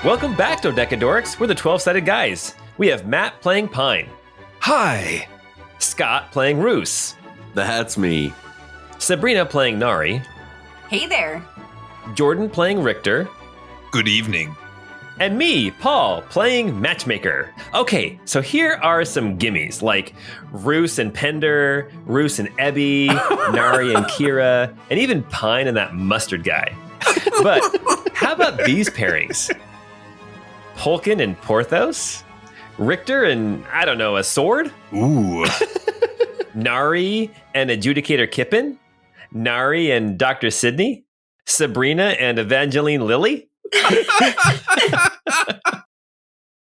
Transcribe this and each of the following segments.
Welcome back to Decadorks. We're the 12-sided guys. We have Matt playing Pine. Hi. Scott playing Roos. That's me. Sabrina playing Nari. Hey there. Jordan playing Richter. Good evening. And me, Paul, playing Matchmaker. Okay, so here are some gimmies, like Roos and Pender, Roos and Ebby, Nari and Kira, and even Pine and that mustard guy. But how about these pairings? Polkin and Porthos? Richter and, I don't know, a sword? Ooh. Nari and Adjudicator Kippen? Nari and Dr. Sydney? Sabrina and Evangeline Lilly?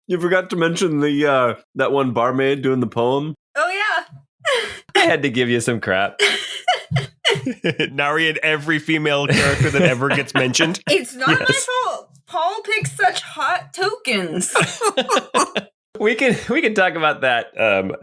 You forgot to mention the that one barmaid doing the poem. Oh, yeah. I had to give you some crap. Nari and every female character that ever gets mentioned. It's not my fault. Paul picks such hot tokens. We can talk about that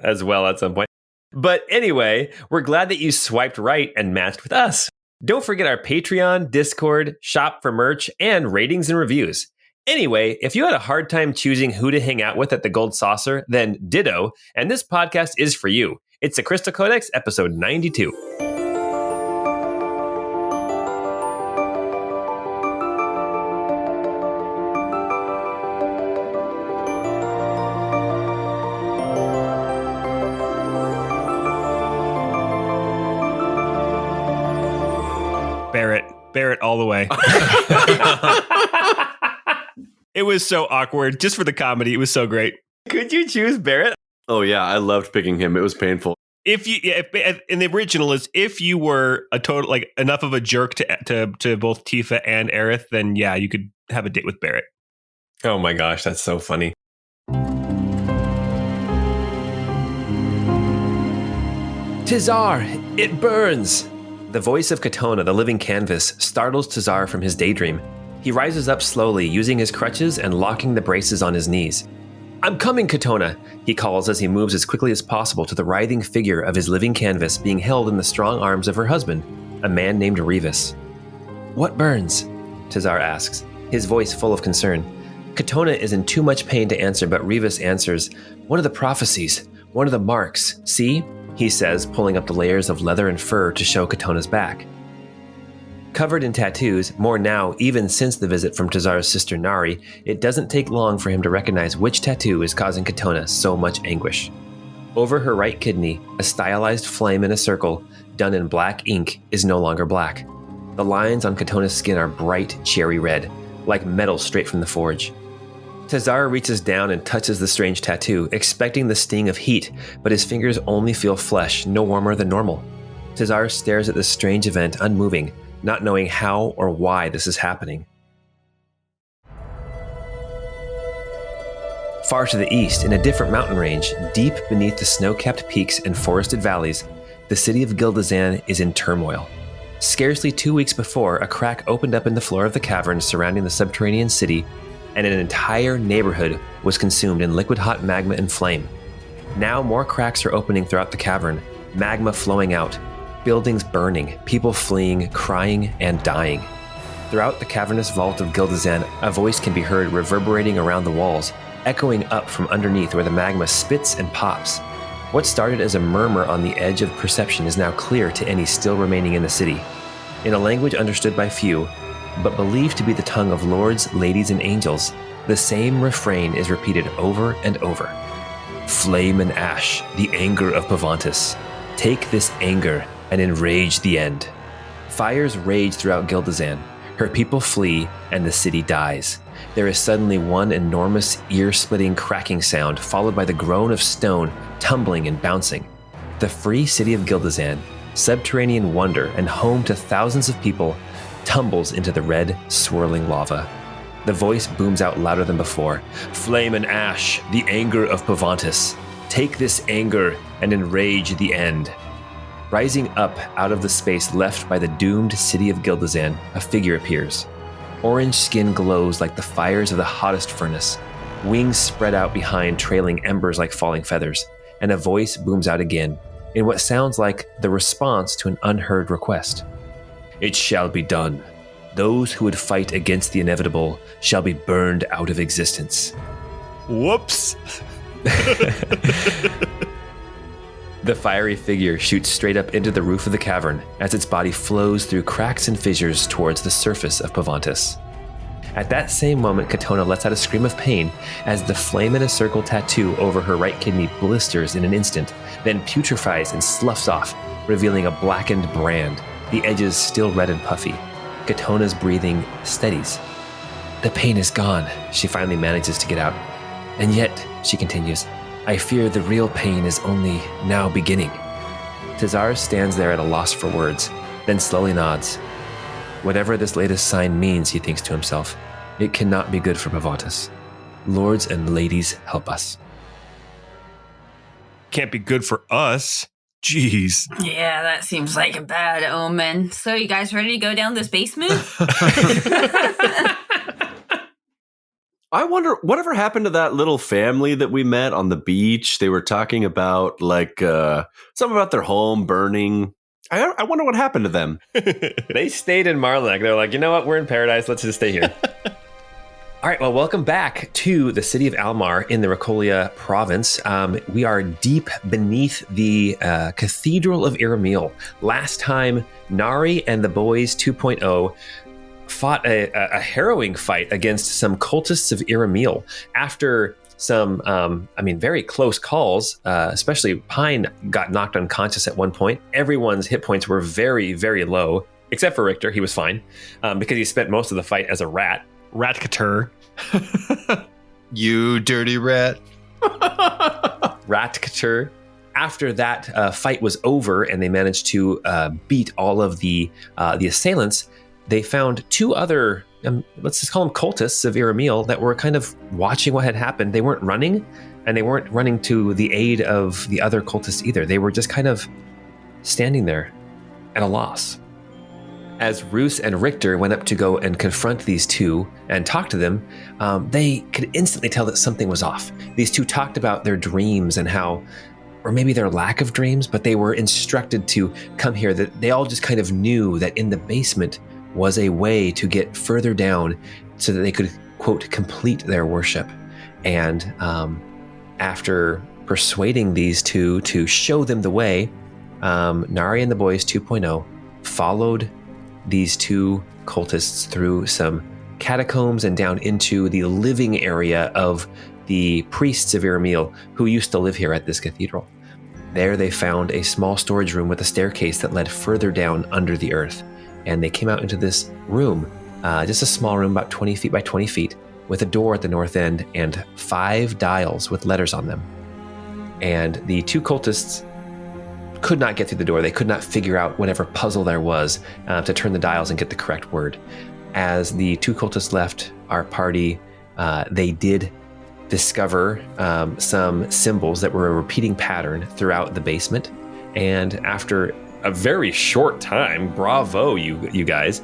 as well at some point. But anyway, we're glad that you swiped right and matched with us. Don't forget our Patreon, Discord, shop for merch, and ratings and reviews. Anyway, if you had a hard time choosing who to hang out with at the Gold Saucer, then ditto, and this podcast is for you. It's the Crystal Codex, episode 92. Barrett all the way. It was so awkward. Just for the comedy, it was so great. Could you choose Barrett? Oh yeah, I loved picking him. It was painful. If in the original is if you were a total like enough of a jerk to both Tifa and Aerith, then yeah, you could have a date with Barrett. Oh my gosh, that's so funny. Tizar, it burns! The voice of Katona, the living canvas, startles Tizar from his daydream. He rises up slowly, using his crutches and locking the braces on his knees. I'm coming, Katona, he calls as he moves as quickly as possible to the writhing figure of his living canvas being held in the strong arms of her husband, a man named Revis. What burns? Tizar asks, his voice full of concern. Katona is in too much pain to answer, but Revis answers, one of the prophecies, one of the marks, see? He says, pulling up the layers of leather and fur to show Katona's back. Covered in tattoos, more now even since the visit from Tizar's sister Nari, it doesn't take long for him to recognize which tattoo is causing Katona so much anguish. Over her right kidney, a stylized flame in a circle, done in black ink, is no longer black. The lines on Katona's skin are bright cherry red, like metal straight from the forge. Tizar reaches down and touches the strange tattoo, expecting the sting of heat, but his fingers only feel flesh, no warmer than normal. Tizar stares at this strange event unmoving, not knowing how or why this is happening. Far to the east, in a different mountain range, deep beneath the snow-capped peaks and forested valleys, the city of Gildazan is in turmoil. Scarcely 2 weeks before, a crack opened up in the floor of the cavern surrounding the subterranean city, and an entire neighborhood was consumed in liquid-hot magma and flame. Now more cracks are opening throughout the cavern, magma flowing out, buildings burning, people fleeing, crying, and dying. Throughout the cavernous vault of Gildazan, a voice can be heard reverberating around the walls, echoing up from underneath where the magma spits and pops. What started as a murmur on the edge of perception is now clear to any still remaining in the city. In a language understood by few, but believed to be the tongue of lords, ladies, and angels, the same refrain is repeated over and over. Flame and ash, the anger of Pavantis. Take this anger and enrage the end. Fires rage throughout Gildazan. Her people flee, and the city dies. There is suddenly one enormous, ear-splitting cracking sound, followed by the groan of stone tumbling and bouncing. The free city of Gildazan, subterranean wonder and home to thousands of people, tumbles into the red, swirling lava. The voice booms out louder than before. Flame and ash, the anger of Pavantis. Take this anger and enrage the end. Rising up out of the space left by the doomed city of Gildazan, a figure appears. Orange skin glows like the fires of the hottest furnace. Wings spread out behind, trailing embers like falling feathers. And a voice booms out again, in what sounds like the response to an unheard request. It shall be done. Those who would fight against the inevitable shall be burned out of existence. Whoops. The fiery figure shoots straight up into the roof of the cavern as its body flows through cracks and fissures towards the surface of Pavontus. At that same moment, Katona lets out a scream of pain as the flame in a circle tattoo over her right kidney blisters in an instant, then putrefies and sloughs off, revealing a blackened brand, the edges still red and puffy. Katona's breathing steadies. The pain is gone, she finally manages to get out. And yet, she continues, I fear the real pain is only now beginning. Tazar stands there at a loss for words, then slowly nods. Whatever this latest sign means, he thinks to himself, it cannot be good for Pavontus. Lords and ladies, help us. Can't be good for us. Jeez. Yeah, that seems like a bad omen. So you guys ready to go down this basement? I wonder, whatever happened to that little family that we met on the beach? They were talking about, something about their home burning. I wonder what happened to them. They stayed in Marlek. They're like, you know what? We're in paradise. Let's just stay here. All right. Well, welcome back to the city of Almar in the Rocolia province. We are deep beneath the Cathedral of Iramiel. Last time, Nari and the Boys 2.0 fought a harrowing fight against some cultists of Iramiel. After some, very close calls, especially Pine got knocked unconscious at one point. Everyone's hit points were very, very low, except for Richter. He was fine because he spent most of the fight as a rat. Rat-catur. You dirty rat. Rat-catur. After that fight was over and they managed to beat all of the assailants, they found two other, let's just call them cultists of Iramiel, that were kind of watching what had happened. They weren't running, and they weren't running to the aid of the other cultists either. They were just kind of standing there at a loss. As Roos and Richter went up to go and confront these two and talk to them, they could instantly tell that something was off. These two talked about their dreams and how, or maybe their lack of dreams, but they were instructed to come here, that they all just kind of knew that in the basement was a way to get further down so that they could, quote, complete their worship. And after persuading these two to show them the way, Nari and the Boys 2.0 followed these two cultists through some catacombs and down into the living area of the priests of Iramiel who used to live here at this cathedral. There they found a small storage room with a staircase that led further down under the earth. And they came out into this room, just a small room, about 20 feet by 20 feet, with a door at the north end and 5 dials with letters on them. And the two cultists could not get through the door. They could not figure out whatever puzzle there was to turn the dials and get the correct word. As the two cultists left our party, they did discover some symbols that were a repeating pattern throughout the basement. And after a very short time, bravo, you guys,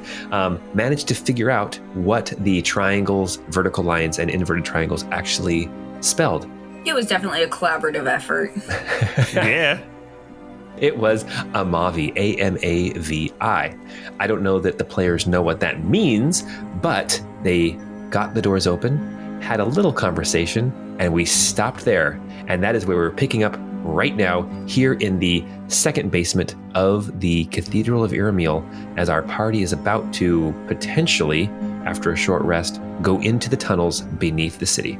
managed to figure out what the triangles, vertical lines, and inverted triangles actually spelled. It was definitely a collaborative effort. Yeah. It was Amavi, A-M-A-V-I. I don't know that the players know what that means, but they got the doors open, had a little conversation, and we stopped there. And that is where we're picking up right now, here in the second basement of the Cathedral of Iramiel, as our party is about to potentially, after a short rest, go into the tunnels beneath the city.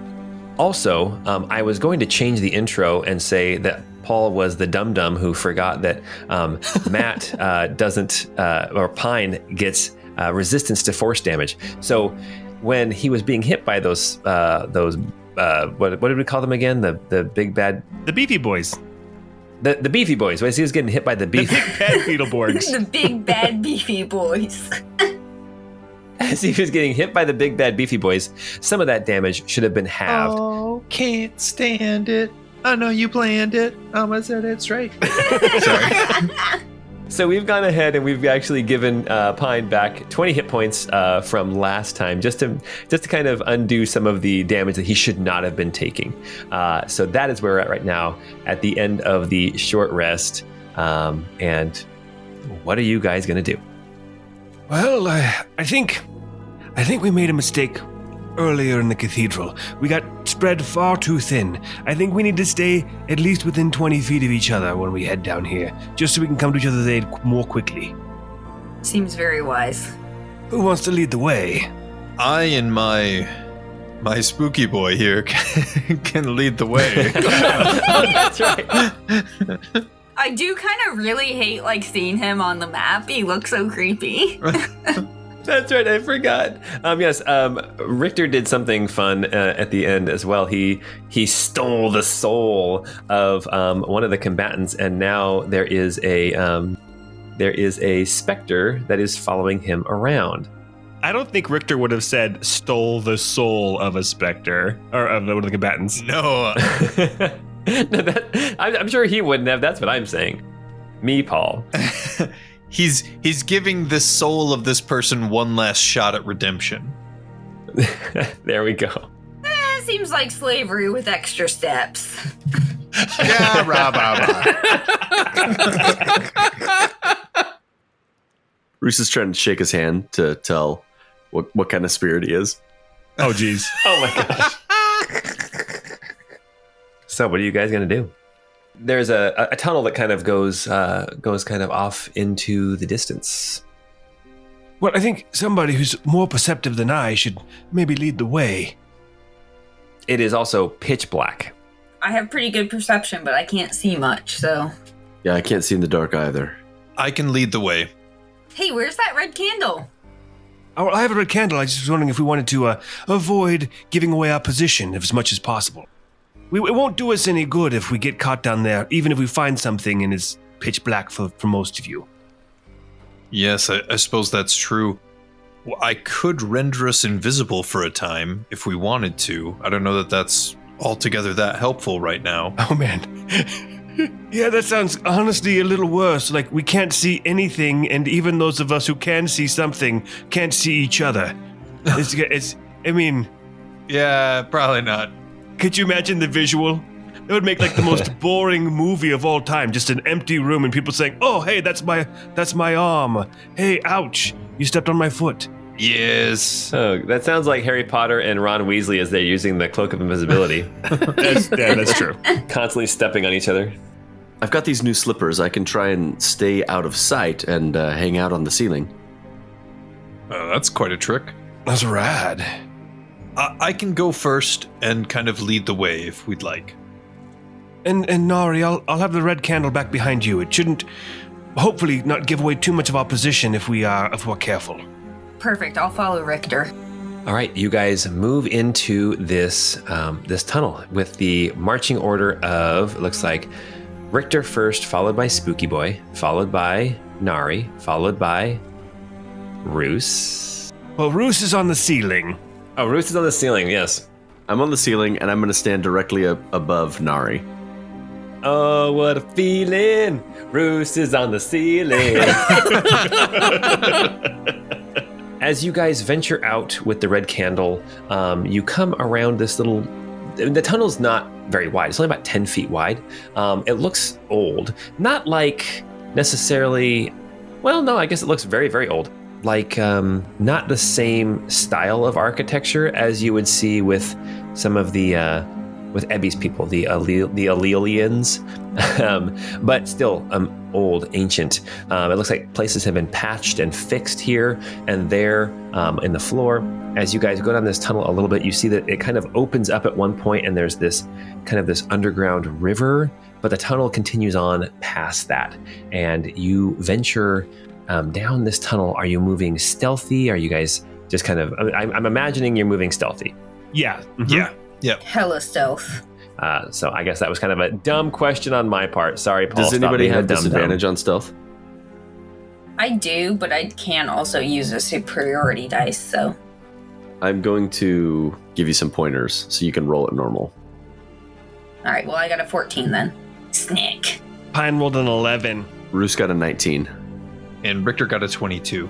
Also, I was going to change the intro and say that Paul was the dum-dum who forgot that Matt or Pine gets resistance to force damage. So when he was being hit by those what did we call them again? The big bad... The Beefy Boys. The Beefy Boys. When he was getting hit by the big bad Beetleborgs. The big bad Beefy Boys. As he was getting hit by the big bad Beefy Boys, some of that damage should have been halved. Oh, can't stand it. I know you planned it. Almost said it straight. Sorry. So we've gone ahead and we've actually given Pine back 20 hit points from last time, just to kind of undo some of the damage that he should not have been taking. So that is where we're at right now, at the end of the short rest. And what are you guys going to do? Well, I think we made a mistake earlier in the cathedral. We got spread far too thin. I think we need to stay at least within 20 feet of each other when we head down here, just so we can come to each other's aid more quickly. Seems very wise. Who wants to lead the way? I and my spooky boy here can lead the way. That's right. I do kind of really hate seeing him on the map. He looks so creepy. That's right. I forgot. Yes. Richter did something fun at the end as well. He stole the soul of one of the combatants, and now there is a specter that is following him around. I don't think Richter would have said stole the soul of a specter or of one of the combatants. No. No, I'm sure he wouldn't have. That's what I'm saying. Me, Paul. He's giving the soul of this person one last shot at redemption. There we go. Seems like slavery with extra steps. Yeah, rah. Roos is trying to shake his hand to tell what kind of spirit he is. Oh, geez. Oh my gosh. So what are you guys going to do? There's a tunnel that kind of goes kind of off into the distance. Well, I think somebody who's more perceptive than I should maybe lead the way. It is also pitch black. I have pretty good perception, but I can't see much, so... Yeah, I can't see in the dark either. I can lead the way. Hey, where's that red candle? Oh, I have a red candle. I just was wondering if we wanted to avoid giving away our position as much as possible. It won't do us any good if we get caught down there, even if we find something and it's pitch black for most of you. Yes, I suppose that's true. Well, I could render us invisible for a time if we wanted to. I don't know that that's altogether that helpful right now. Oh, man. Yeah, that sounds honestly a little worse. Like, we can't see anything, and even those of us who can see something can't see each other. Yeah, probably not. Could you imagine the visual? It would make the most boring movie of all time. Just an empty room and people saying, "Oh, hey, that's my arm. Hey, ouch, you stepped on my foot." Yes. Oh, that sounds like Harry Potter and Ron Weasley as they're using the cloak of invisibility. That's true. Constantly stepping on each other. I've got these new slippers. I can try and stay out of sight and hang out on the ceiling. That's quite a trick. That's rad. I can go first and kind of lead the way if we'd like. And Nari, I'll have the red candle back behind you. It shouldn't, hopefully, not give away too much of our position if we're careful. Perfect. I'll follow Richter. All right, you guys move into this this tunnel with the marching order of, it looks like, Richter first, followed by Spooky Boy, followed by Nari, followed by Roos. Well, Roos is on the ceiling. Oh, Roos is on the ceiling, yes. I'm on the ceiling, and I'm going to stand directly above Nari. Oh, what a feeling. Roos is on the ceiling. As you guys venture out with the red candle, you come around this little... The tunnel's not very wide. It's only about 10 feet wide. It looks old. Not like necessarily... Well, no, I guess it looks very, very old. Like, not the same style of architecture as you would see with some of the... with Ebby's people, the Allelians, but still old, ancient. It looks like places have been patched and fixed here and there in the floor. As you guys go down this tunnel a little bit, you see that it kind of opens up at one point and there's this kind of this underground river, but the tunnel continues on past that. And you venture down this tunnel. Are you moving stealthy? Are you guys just kind of, I'm imagining you're moving stealthy. Yeah. Mm-hmm. Yeah. Yep. Hella stealth. So I guess that was kind of a dumb question on my part. Sorry, Paul. Does anybody have dumb disadvantage on stealth? I do, but I can also use a superiority dice, so... I'm going to give you some pointers so you can roll it normal. Alright, well, I got a 14 then. Snick. Pine rolled an 11. Roos got a 19. And Richter got a 22.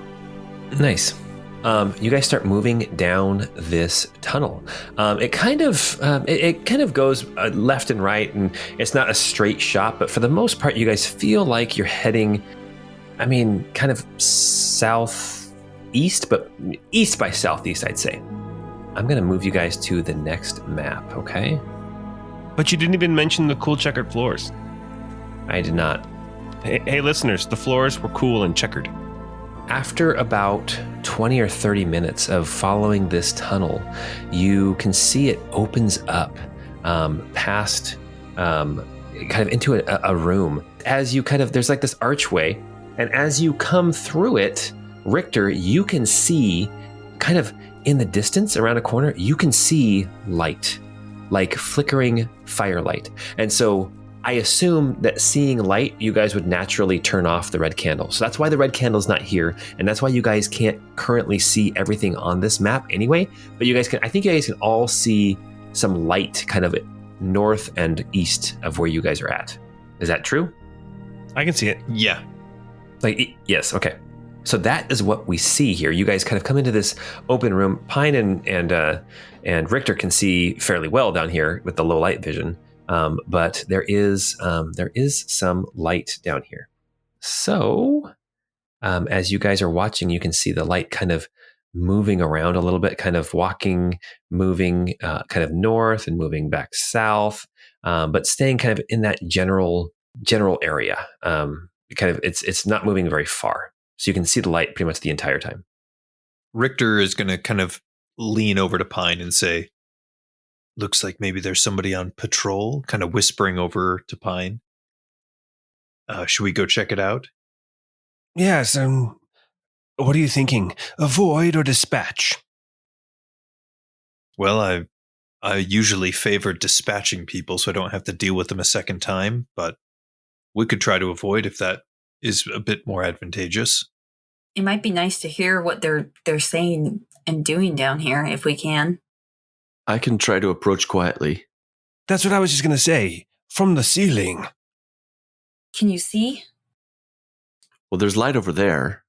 Nice. You guys start moving down this tunnel. It kind of goes left and right, and it's not a straight shot, but for the most part, you guys feel like you're heading, kind of south east, but east by southeast, I'd say. I'm going to move you guys to the next map, okay? But you didn't even mention the cool checkered floors. I did not. Hey, listeners, the floors were cool and checkered. After about 20 or 30 minutes of following this tunnel, you can see it opens up past kind of into a room. As you there's like this archway, and as you come through it, Richter, you can see kind of in the distance around a corner, you can see light, like flickering firelight. And so I assume that seeing light, you guys would naturally turn off the red candle. So that's why the red candle's not here. And that's why you guys can't currently see everything on this map anyway. But I think you guys can all see some light kind of north and east of where you guys are at. Is that true? I can see it. Yeah. Yes. Okay. So that is what we see here. You guys kind of come into this open room. Pine and Richter can see fairly well down here with the low light vision. But there is some light down here. So as you guys are watching, you can see the light kind of moving around a little bit, kind of moving kind of north and moving back south, but staying kind of in that general area. It's not moving very far. So you can see the light pretty much the entire time. Richter is going to kind of lean over to Pine and say, looks like maybe there's somebody on patrol, kind of whispering over to Pine. Should we go check it out? Yes. What are you thinking? Avoid or dispatch? Well, I usually favor dispatching people so I don't have to deal with them a second time, but we could try to avoid if that is a bit more advantageous. It might be nice to hear what they're saying and doing down here if we can. I can try to approach quietly. That's what I was just going to say. From the ceiling. Can you see? Well, there's light over there.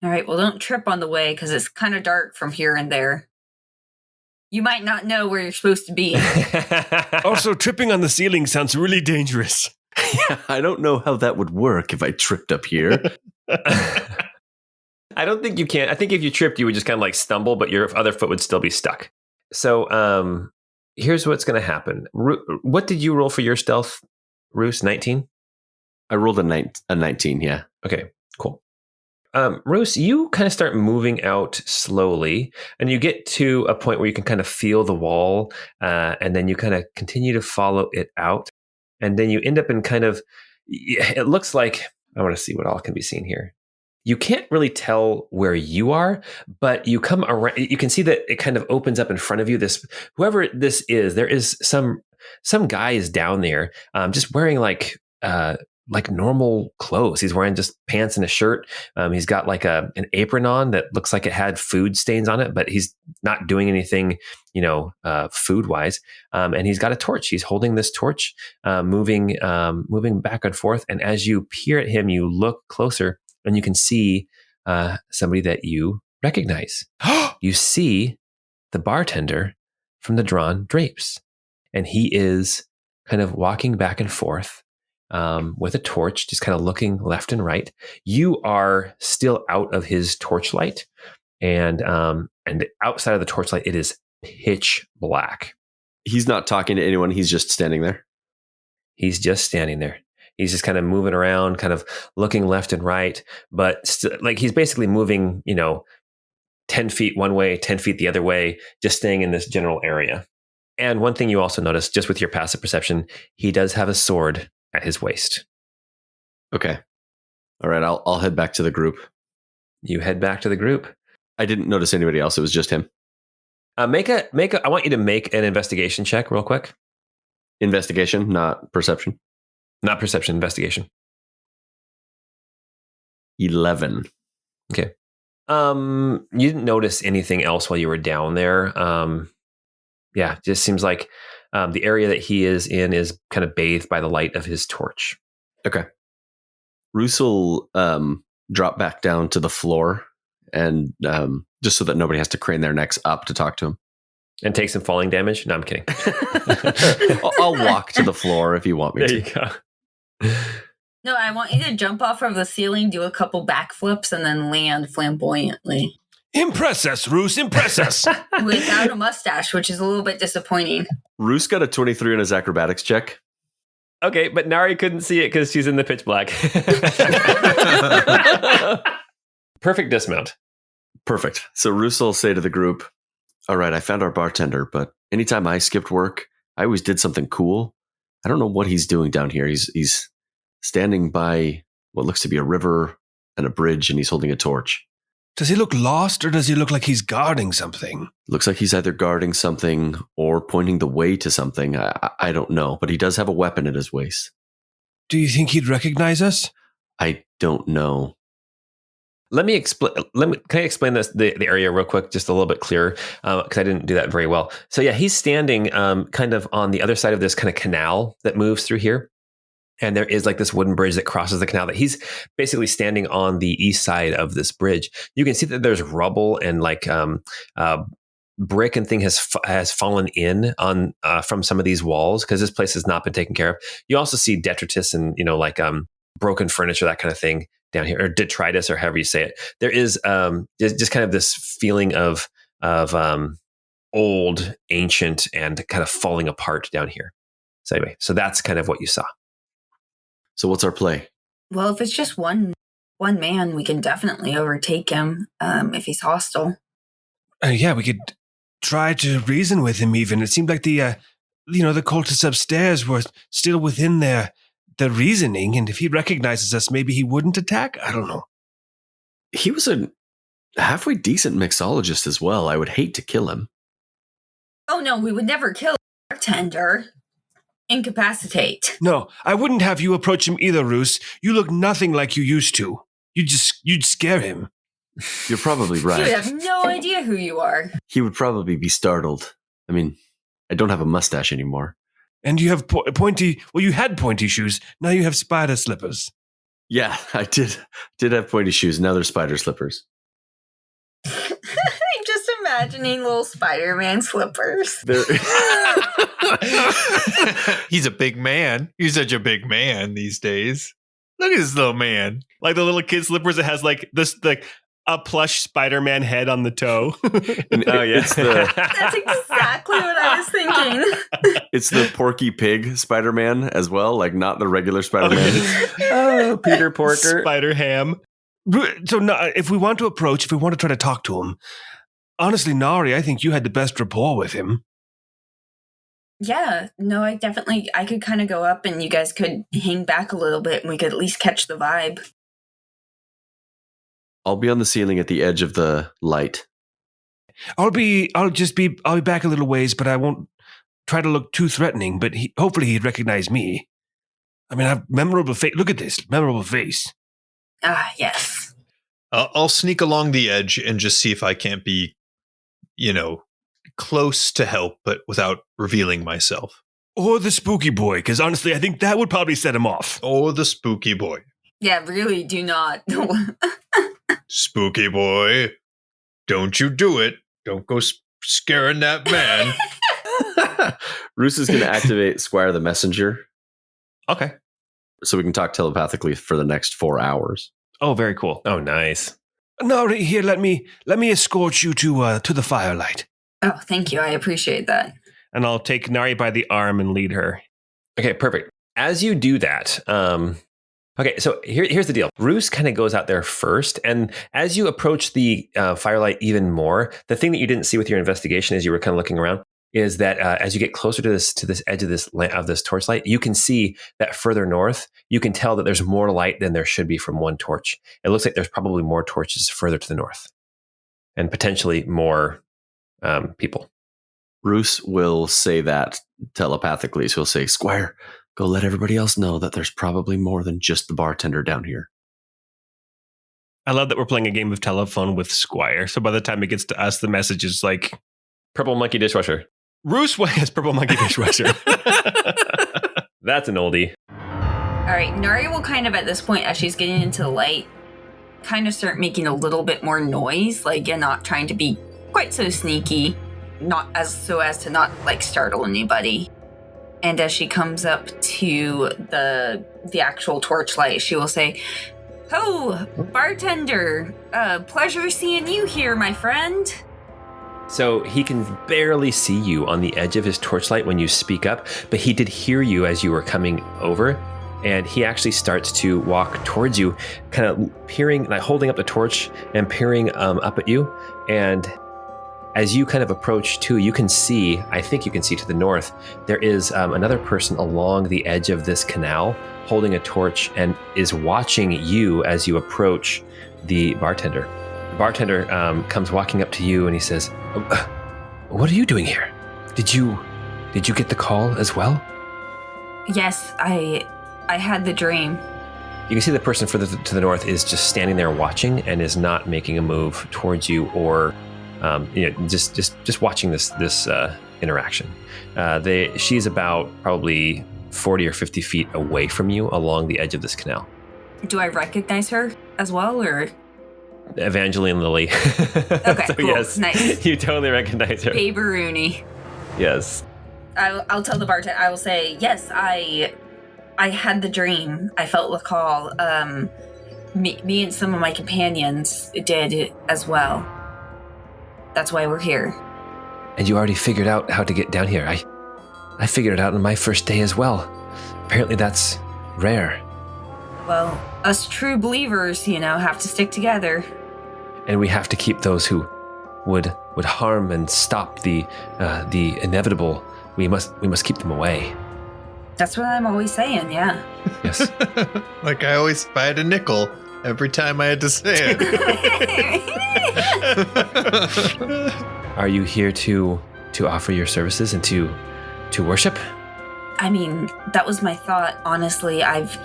All right, well, don't trip on the way because it's kind of dark from here and there. You might not know where you're supposed to be. Also, tripping on the ceiling sounds really dangerous. Yeah, I don't know how that would work if I tripped up here. I don't think you can. I think if you tripped, you would just kind of like stumble, but your other foot would still be stuck. So here's what's going to happen. What did you roll for your stealth, Roos? 19? I rolled a 19, yeah. Okay, cool. Roos, you kind of start moving out slowly, and you get to a point where you can kind of feel the wall, and then you kind of continue to follow it out. And then you end up in kind of, it looks like, I want to see what all can be seen here. You can't really tell where you are, but you come around, you can see that it kind of opens up in front of you. Whoever this is, there is some guy is down there, just wearing like normal clothes. He's wearing just pants and a shirt. He's got like an apron on that looks like it had food stains on it, but he's not doing anything, food wise. And he's got a torch. He's holding this torch, moving back and forth. And as you peer at him, you look closer and you can see somebody that you recognize. You see the bartender from the Drawn Drapes, and he is kind of walking back and forth with a torch, just kind of looking left and right. You are still out of his torchlight, and outside of the torchlight, it is pitch black. He's not talking to anyone. He's just standing there. He's just standing there. He's just kind of moving around, kind of looking left and right, but he's basically moving, 10 feet one way, 10 feet the other way, just staying in this general area. And one thing you also notice, just with your passive perception, he does have a sword at his waist. Okay. All right. I'll head back to the group. You head back to the group. I didn't notice anybody else. It was just him. I want you to make an investigation check real quick. Investigation, not perception. Not perception, investigation. 11. Okay. You didn't notice anything else while you were down there. Just seems like the area that he is in is kind of bathed by the light of his torch. Okay. Roos will drop back down to the floor and just so that nobody has to crane their necks up to talk to him. And take some falling damage? No, I'm kidding. I'll walk to the floor if you want me to. There you go. No, I want you to jump off of the ceiling, do a couple backflips, and then land flamboyantly. Impress us, Roos, impress us. Without a mustache, which is a little bit disappointing. Roos got a 23 on his acrobatics check. Okay, but Nari couldn't see it because she's in the pitch black. Perfect dismount. Perfect. So Roos will say to the group, all right, I found our bartender, but anytime I skipped work, I always did something cool. I don't know what he's doing down here. He's standing by what looks to be a river and a bridge, and he's holding a torch. Does he look lost, or does he look like he's guarding something? Looks like he's either guarding something or pointing the way to something. I don't know, but he does have a weapon at his waist. Do you think he'd recognize us? I don't know. Let me explain. Can I explain the area real quick, just a little bit clearer, because I didn't do that very well. So yeah, he's standing kind of on the other side of this kind of canal that moves through here. And there is like this wooden bridge that crosses the canal that he's basically standing on the east side of this bridge. You can see that there's rubble and like brick and thing has fallen in on from some of these walls because this place has not been taken care of. You also see detritus and, like broken furniture, that kind of thing down here, or detritus, or however you say it. There is just kind of this feeling of old, ancient, and kind of falling apart down here. So anyway, so that's kind of what you saw. So what's our play? Well, if it's just one man, we can definitely overtake him if he's hostile. Yeah, we could try to reason with him even. It seemed like the cultists upstairs were still within the reasoning, and if he recognizes us, maybe he wouldn't attack? I don't know. He was a halfway decent mixologist as well. I would hate to kill him. Oh, no, we would never kill a bartender. Incapacitate. No, I wouldn't have you approach him either, Roos. You look nothing like you used to. You'd scare him. You're probably right. You have no idea who you are. He would probably be startled. I mean, I don't have a mustache anymore. And you have pointy... Well, you had pointy shoes. Now you have spider slippers. Yeah, I did have pointy shoes. Now they're spider slippers. I'm just imagining little Spider-Man slippers. He's a big man. He's such a big man these days. Look at this little man. Like the little kid slippers that has like this, like a plush Spider-Man head on the toe. Oh yeah, That's exactly what I was thinking. It's the Porky Pig Spider-Man as well, like not the regular Spider-Man. Oh, Peter Porker. Spider Ham. So if we want to try to talk to him, honestly, Nari, I think you had the best rapport with him. Yeah, no, I could kind of go up and you guys could hang back a little bit and we could at least catch the vibe. I'll be on the ceiling at the edge of the light. I'll be back a little ways, but I won't try to look too threatening, but hopefully he'd recognize me. I mean, I have memorable face. Look at this, memorable face. Ah, yes. I'll sneak along the edge and just see if I can't be, close to help, but without revealing myself. Or the spooky boy, because honestly, I think that would probably set him off. Or the spooky boy. Yeah, really do not. Spooky boy, don't you do it. Don't go scaring that man. Roos is going to activate Squire the Messenger. Okay. So we can talk telepathically for the next 4 hours. Oh, very cool. Oh, nice. Nari, here, let me escort you to the firelight. Oh, thank you. I appreciate that. And I'll take Nari by the arm and lead her. Okay, perfect. As you do that, okay, so here's the deal. Roos kind of goes out there first, and as you approach the firelight even more, the thing that you didn't see with your investigation as you were kind of looking around is that as you get closer to this edge of this torchlight, you can see that further north, you can tell that there's more light than there should be from one torch. It looks like there's probably more torches further to the north, and potentially more people. Roos will say that telepathically. So he'll say, Squire, go let everybody else know that there's probably more than just the bartender down here. I love that we're playing a game of telephone with Squire. So by the time it gets to us, the message is like, Purple monkey dishwasher. Roos has purple monkey dishwasher. That's an oldie. All right, Nari will kind of at this point, as she's getting into the light, kind of start making a little bit more noise, like and not trying to be quite so sneaky, not as to not like startle anybody. And as she comes up to the actual torchlight, she will say, "Oh, bartender, pleasure seeing you here, my friend." So he can barely see you on the edge of his torchlight when you speak up, but he did hear you as you were coming over, and he actually starts to walk towards you, kind of peering, like holding up the torch and peering up at you. And as you kind of approach too, you can see, I think you can see to the north, there is another person along the edge of this canal holding a torch and is watching you as you approach the bartender. The bartender comes walking up to you and he says, "What are you doing here? Did you get the call as well?" Yes, I had the dream. You can see the person further to the north is just standing there watching and is not making a move towards you or just watching this interaction. She's about probably 40 or 50 feet away from you along the edge of this canal. Do I recognize her as well, or? Evangeline Lilly. Okay, So cool. yes, Nice. You totally recognize her. Babe Rooney. Yes. I'll tell the bartender. I will say, yes, I had the dream. I felt the call. Me and some of my companions did as well. That's why we're here. And you already figured out how to get down here. I figured it out on my first day as well. Apparently that's rare. Well, us true believers, have to stick together. And we have to keep those who would harm and stop the inevitable. We must keep them away. That's what I'm always saying, yeah. Yes. Like I always, if I had a nickel, every time I had to say it. Are you here to offer your services and to worship? I mean, that was my thought. Honestly, I've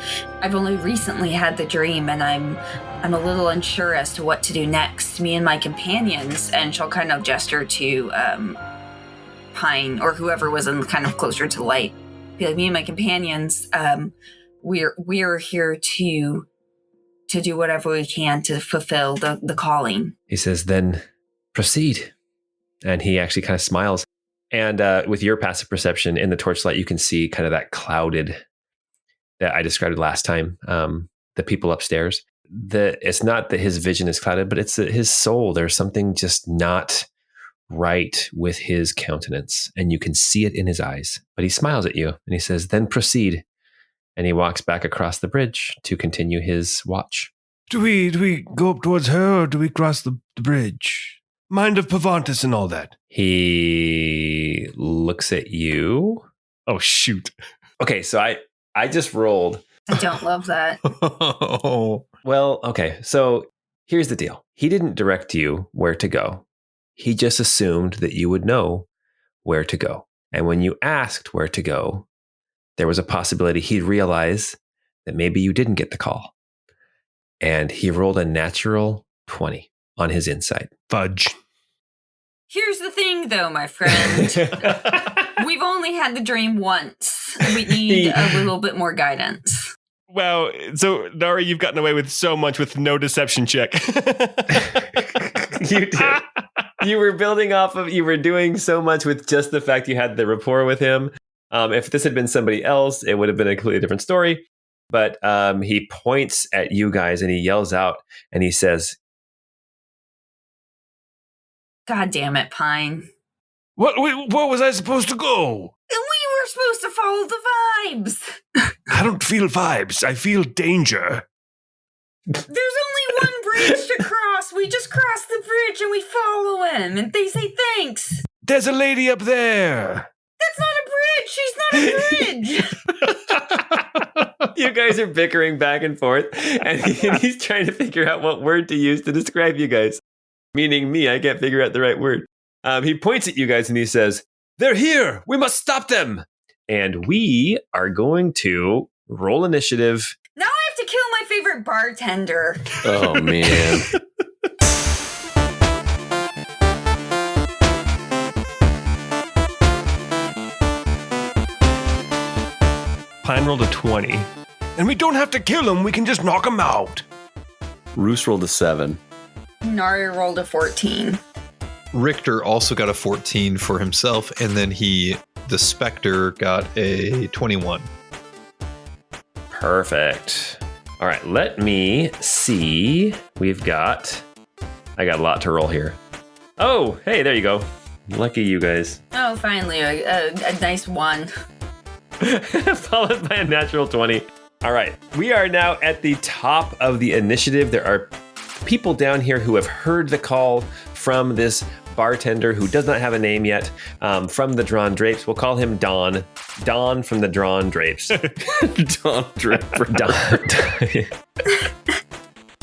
only recently had the dream, and I'm a little unsure as to what to do next. Me and my companions, and she'll kind of gesture to Pine or whoever was in kind of closer to the light. Be like, me and my companions, we're here to do whatever we can to fulfill the calling. He says, "Then proceed." And he actually kind of smiles. And with your passive perception in the torchlight, you can see kind of that clouded that I described last time, the people upstairs. It's not that his vision is clouded, but it's his soul. There's something just not right with his countenance, and you can see it in his eyes. But he smiles at you, and he says, "Then proceed." And he walks back across the bridge to continue his watch. Do we go up towards her, or do we cross the bridge? Mind of Pavantis and all that. He looks at you. Oh, shoot. Okay, so I just rolled. I don't love that. Oh. Well, okay, so here's the deal. He didn't direct you where to go. He just assumed that you would know where to go. And when you asked where to go, there was a possibility he'd realize that maybe you didn't get the call. And he rolled a natural 20 on his insight. Fudge. Here's the thing, though, my friend. We've only had the dream once. We need a little bit more guidance. Wow. So, Nari, you've gotten away with so much with no deception check. You did. You were you were doing so much with just the fact you had the rapport with him. If this had been somebody else, it would have been a completely different story. But he points at you guys and he yells out and he says, God damn it, Pine. What was I supposed to go? We were supposed to follow the vibes. I don't feel vibes. I feel danger. There's only one bridge to cross. We just cross the bridge and we follow him. And they say thanks. There's a lady up there. That's not a bridge. She's not a bridge. you guys are bickering back and forth. And he's trying to figure out what word to use to describe you guys. Meaning me, I can't figure out the right word. He points at you guys and he says, "They're here. We must stop them." And we are going to roll initiative. Now I have to kill my favorite bartender. Oh, man. Pine rolled a 20. And we don't have to kill him. We can just knock him out. Roos rolled a 7. Nari rolled a 14. Richter also got a 14 for himself, and then he the Spectre got a 21. Perfect. All right, let me see. I got a lot to roll here. Oh, hey, there you go. Lucky you guys. Oh, finally, a nice one. Followed by a natural 20. All right, we are now at the top of the initiative. There are people down here who have heard the call from this bartender who does not have a name yet, from the Drawn Drapes. We'll call him Don. Don from the Drawn Drapes. Don Draper. Don.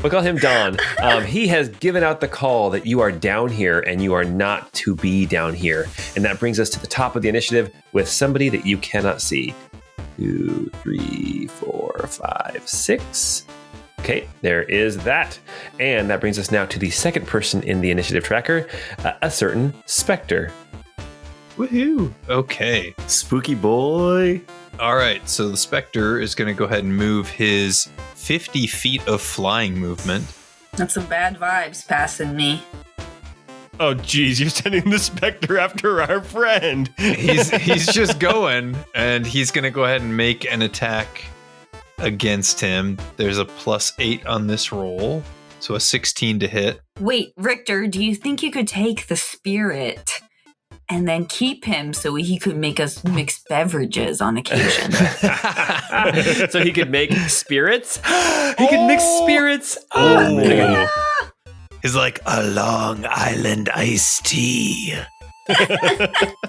We'll call him Don. He has given out the call that you are down here and you are not to be down here. And that brings us to the top of the initiative with somebody that you cannot see. 2, 3, 4, 5, 6. Okay, there is that. And that brings us now to the second person in the initiative tracker, a certain Spectre. Woohoo! Okay. Spooky boy. All right, so the Spectre is going to go ahead and move his 50 feet of flying movement. That's some bad vibes passing me. Oh, geez, you're sending the Spectre after our friend. He's just going, and he's going to go ahead and make an attack against him. There's a +8 on this roll, so a 16 to hit. Wait, Richter, do you think you could take the spirit and then keep him so he could make us mix beverages on occasion? So he could make spirits? He could mix spirits? Oh. Yeah. He's like a Long Island iced tea.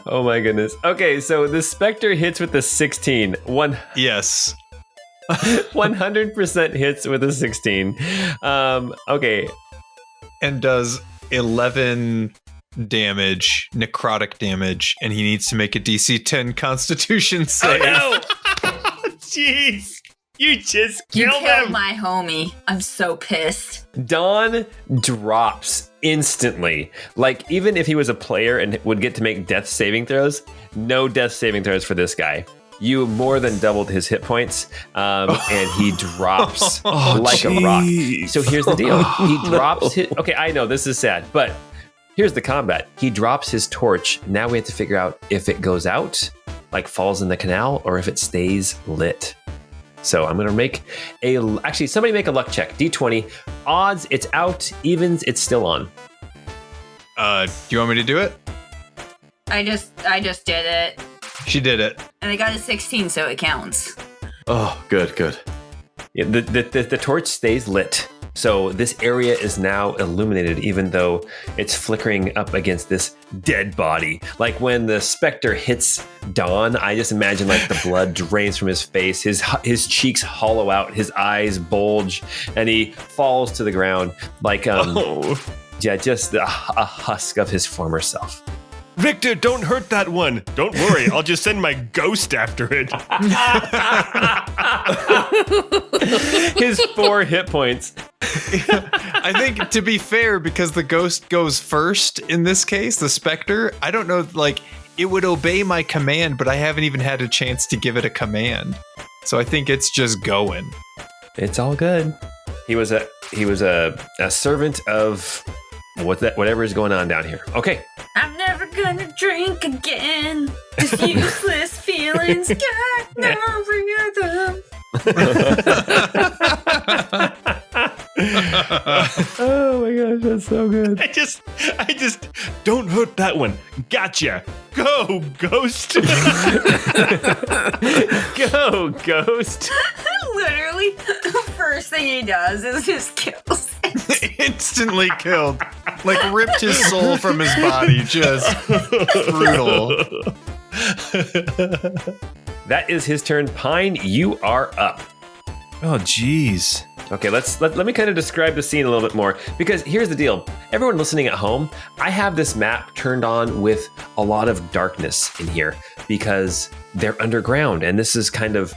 Oh my goodness. Okay, so the Spectre hits with the 16. Yes. 100% hits with a 16. Okay. And does 11 damage, necrotic damage, and he needs to make a DC 10 Constitution save. Oh, no! Jeez. You just You killed killed him. my homie. I'm so pissed. Dawn drops instantly. Like, even if he was a player and would get to make death saving throws, no death saving throws for this guy. You more than doubled his hit points, and he drops like a rock. So here's the deal. He drops his... Okay, I know, this is sad, but here's the combat. He drops his torch. Now we have to figure out if it goes out, like falls in the canal, or if it stays lit. So I'm going to make actually, somebody make a luck check. D20. Odds, it's out. Evens, it's still on. Do you want me to do it? I just did it. She did it. And I got a 16, so it counts. Oh, good. Yeah, the torch stays lit. So this area is now illuminated, even though it's flickering up against this dead body. Like when the Spectre hits Dawn, I just imagine like the blood drains from his face, his cheeks hollow out, his eyes bulge, and he falls to the ground like just a husk of his former self. Victor, don't hurt that one. Don't worry, I'll just send my ghost after it. His 4 hit points. I think, to be fair, because the ghost goes first in this case, the Spectre, I don't know, like, it would obey my command, but I haven't even had a chance to give it a command. So I think it's just going. It's all good. He was a servant of whatever is going on down here. Okay. I'm never gonna drink again. This useless feelings got no rhythm. Oh my gosh, that's so good. I just don't hurt that one. Gotcha. Go, ghost. Go, ghost. Literally, the first thing he does is just kills it. Instantly killed. Like, ripped his soul from his body. Just brutal. That is his turn. Pine, you are up. Oh, jeez. Okay, let me kind of describe the scene a little bit more, because here's the deal. Everyone listening at home, I have this map turned on with a lot of darkness in here because they're underground, and this is kind of,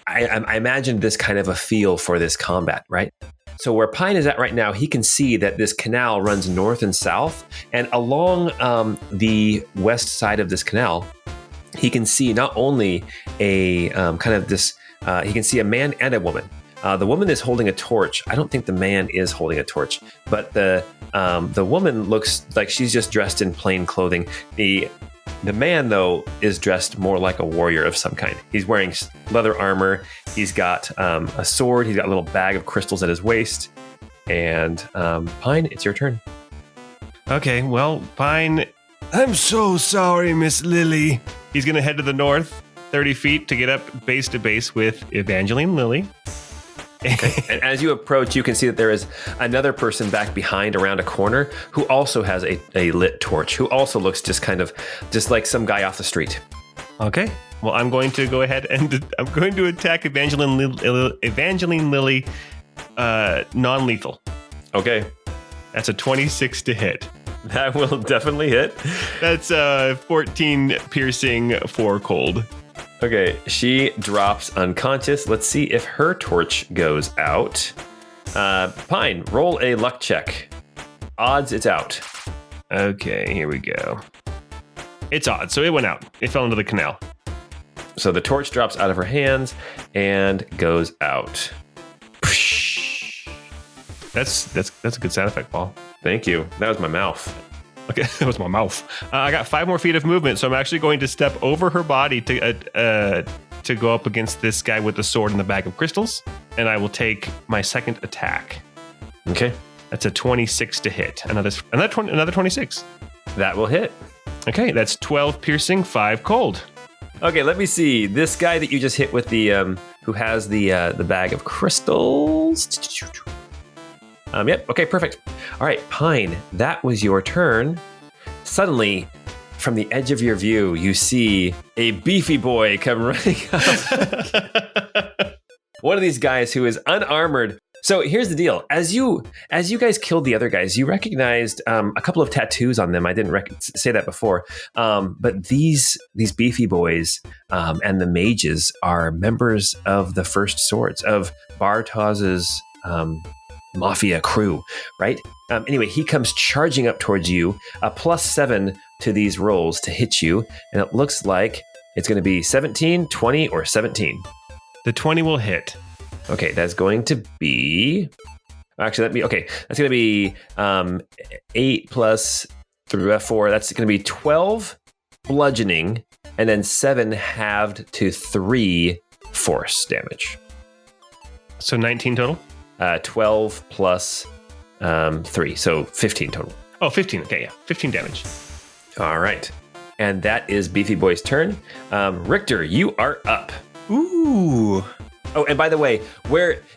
I imagined this kind of a feel for this combat, right? So where Pine is at right now, he can see that this canal runs north and south, and along the west side of this canal, he can see not only a kind of this, he can see a man and a woman. The woman is holding a torch. I don't think the man is holding a torch, but the woman looks like she's just dressed in plain clothing. The The man, though, is dressed more like a warrior of some kind. He's wearing leather armor. He's got a sword. He's got a little bag of crystals at his waist. And Pine, it's your turn. Okay, well, Pine, I'm so sorry, Miss Lily. He's going to head to the north 30 feet to get up base to base with Evangeline Lily. Okay. And as you approach, you can see that there is another person back behind around a corner who also has a lit torch, who also looks just like some guy off the street. Okay. Well, I'm going to go ahead and I'm going to attack Evangeline Lily non-lethal. Okay. That's a 26 to hit. That will definitely hit. That's 14 piercing, 4 cold. Okay, she drops unconscious. Let's see if her torch goes out. Pine, roll a luck check. Odds, it's out. Okay, here we go. It's odd, so it went out. It fell into the canal. So the torch drops out of her hands and goes out. That's a good sound effect, Paul. Thank you. That was my mouth. Okay, that was my mouth. I got 5 more feet of movement, so I'm actually going to step over her body to go up against this guy with the sword and the bag of crystals, and I will take my second attack. Okay, that's a 26 to hit. Another 26. That will hit. Okay, that's 12 piercing, 5 cold. Okay, let me see. This guy that you just hit with the who has the bag of crystals. Yep. Okay, perfect. All right, Pine, that was your turn. Suddenly, from the edge of your view, you see a beefy boy come running up. One of these guys who is unarmored. So here's the deal. As you guys killed the other guys, you recognized a couple of tattoos on them. I didn't say that before. But these beefy boys and the mages are members of the First Swords, of Bartos's mafia crew, right? Anyway, he comes charging up towards you, a +7 to these rolls to hit you, and it looks like it's going to be 17, 20, or 17. The 20 will hit. Okay, that's going to be... Actually, that's going to be 8 plus 4. That's going to be 12 bludgeoning, and then 7 halved to 3 force damage. So 19 total? 12 plus 3, so 15 total. Oh, 15. Okay, yeah. 15 damage. All right. And that is Beefy Boy's turn. Richter, you are up. Ooh. Oh, and by the way,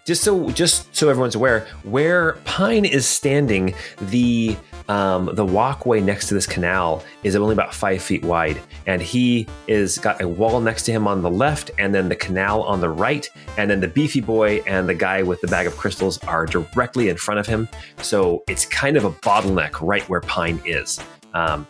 just so everyone's aware, where Pine is standing, the walkway next to this canal is only about 5 feet wide, and he is got a wall next to him on the left, and then the canal on the right, and then the beefy boy and the guy with the bag of crystals are directly in front of him. So it's kind of a bottleneck right where Pine is.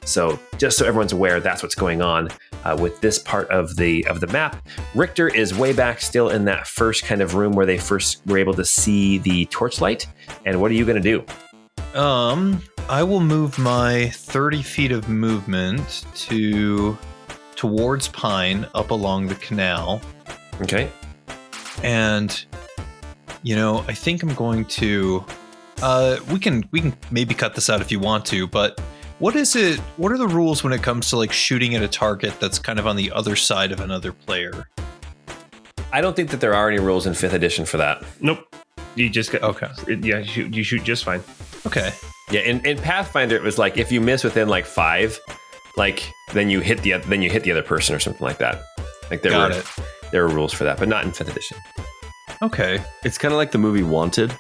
So just so everyone's aware, that's what's going on with this part of the map. Richter is way back still in that first kind of room where they first were able to see the torchlight. And what are you going to do? I will move my 30 feet of movement towards Pine up along the canal. Okay. And, I think I'm going to, we can maybe cut this out if you want to, but what are the rules when it comes to like shooting at a target that's kind of on the other side of another player? I don't think that there are any rules in 5th edition for that. Nope. You just got... Okay. Yeah, you shoot just fine. Okay. Yeah, in Pathfinder, it was like if you miss within like 5, like then you hit the other person or something like that. Like there were rules for that, but not in 5th edition. Okay. It's kind of like the movie Wanted.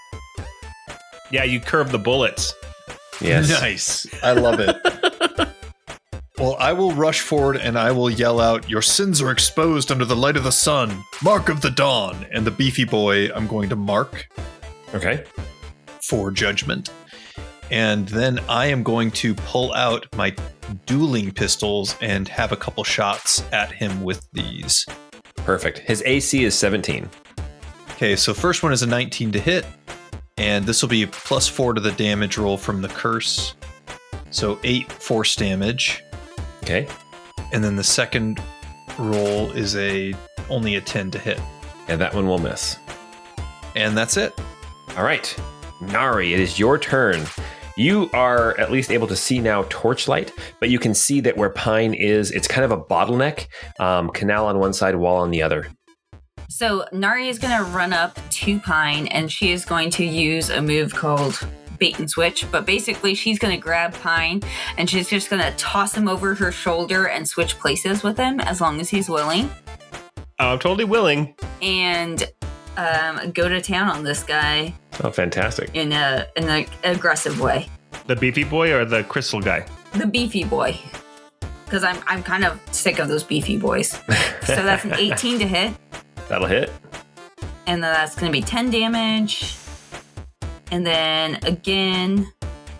Yeah, you curve the bullets. Yes. Nice. I love it. Well, I will rush forward and I will yell out, "Your sins are exposed under the light of the sun. Mark of the dawn." And the beefy boy, I'm going to mark. Okay. For judgment. And then I am going to pull out my dueling pistols and have a couple shots at him with these. Perfect. His AC is 17. Okay, so first one is a 19 to hit. And this will be +4 to the damage roll from the curse. So 8 force damage. Okay. And then the second roll is only a 10 to hit. And that one will miss. And that's it. All right. Nari, it is your turn. You are at least able to see now torchlight, but you can see that where Pine is, it's kind of a bottleneck. Canal on one side, wall on the other. So Nari is going to run up to Pine, and she is going to use a move called Bait and Switch. But basically, she's going to grab Pine, and she's just going to toss him over her shoulder and switch places with him, as long as he's willing. I'm totally willing. And go to town on this guy. Oh, fantastic. In an aggressive way. The beefy boy or the crystal guy? The beefy boy. Because I'm kind of sick of those beefy boys. So that's an 18 to hit. That'll hit. And then that's going to be 10 damage. And then again,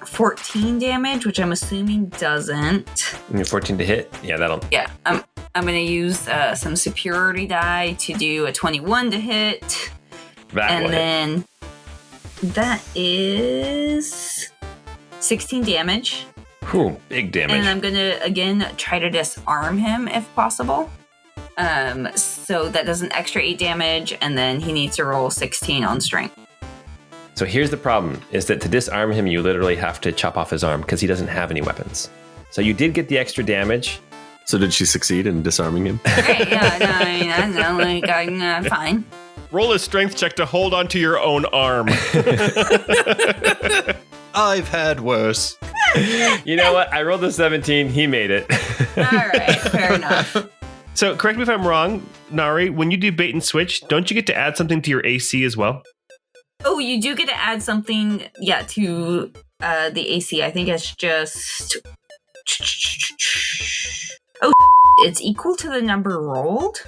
14 damage, which I'm assuming doesn't. 14 to hit? Yeah, that'll... Yeah, I'm going to use some superiority die to do a 21 to hit. That and then that is 16 damage. Whew, big damage. And I'm going to, again, try to disarm him if possible. So that does an extra 8 damage, and then he needs to roll 16 on strength. So here's the problem, is that to disarm him, you literally have to chop off his arm because he doesn't have any weapons. So you did get the extra damage. So did she succeed in disarming him? Okay, yeah, no, I mean, I'm fine. Roll a strength check to hold onto your own arm. I've had worse. You know what? I rolled a 17. He made it. All right, fair enough. So correct me if I'm wrong, Nari, when you do bait and switch, don't you get to add something to your AC as well? Oh, you do get to add something, yeah, to the AC. I think it's just... Oh, it's equal to the number rolled?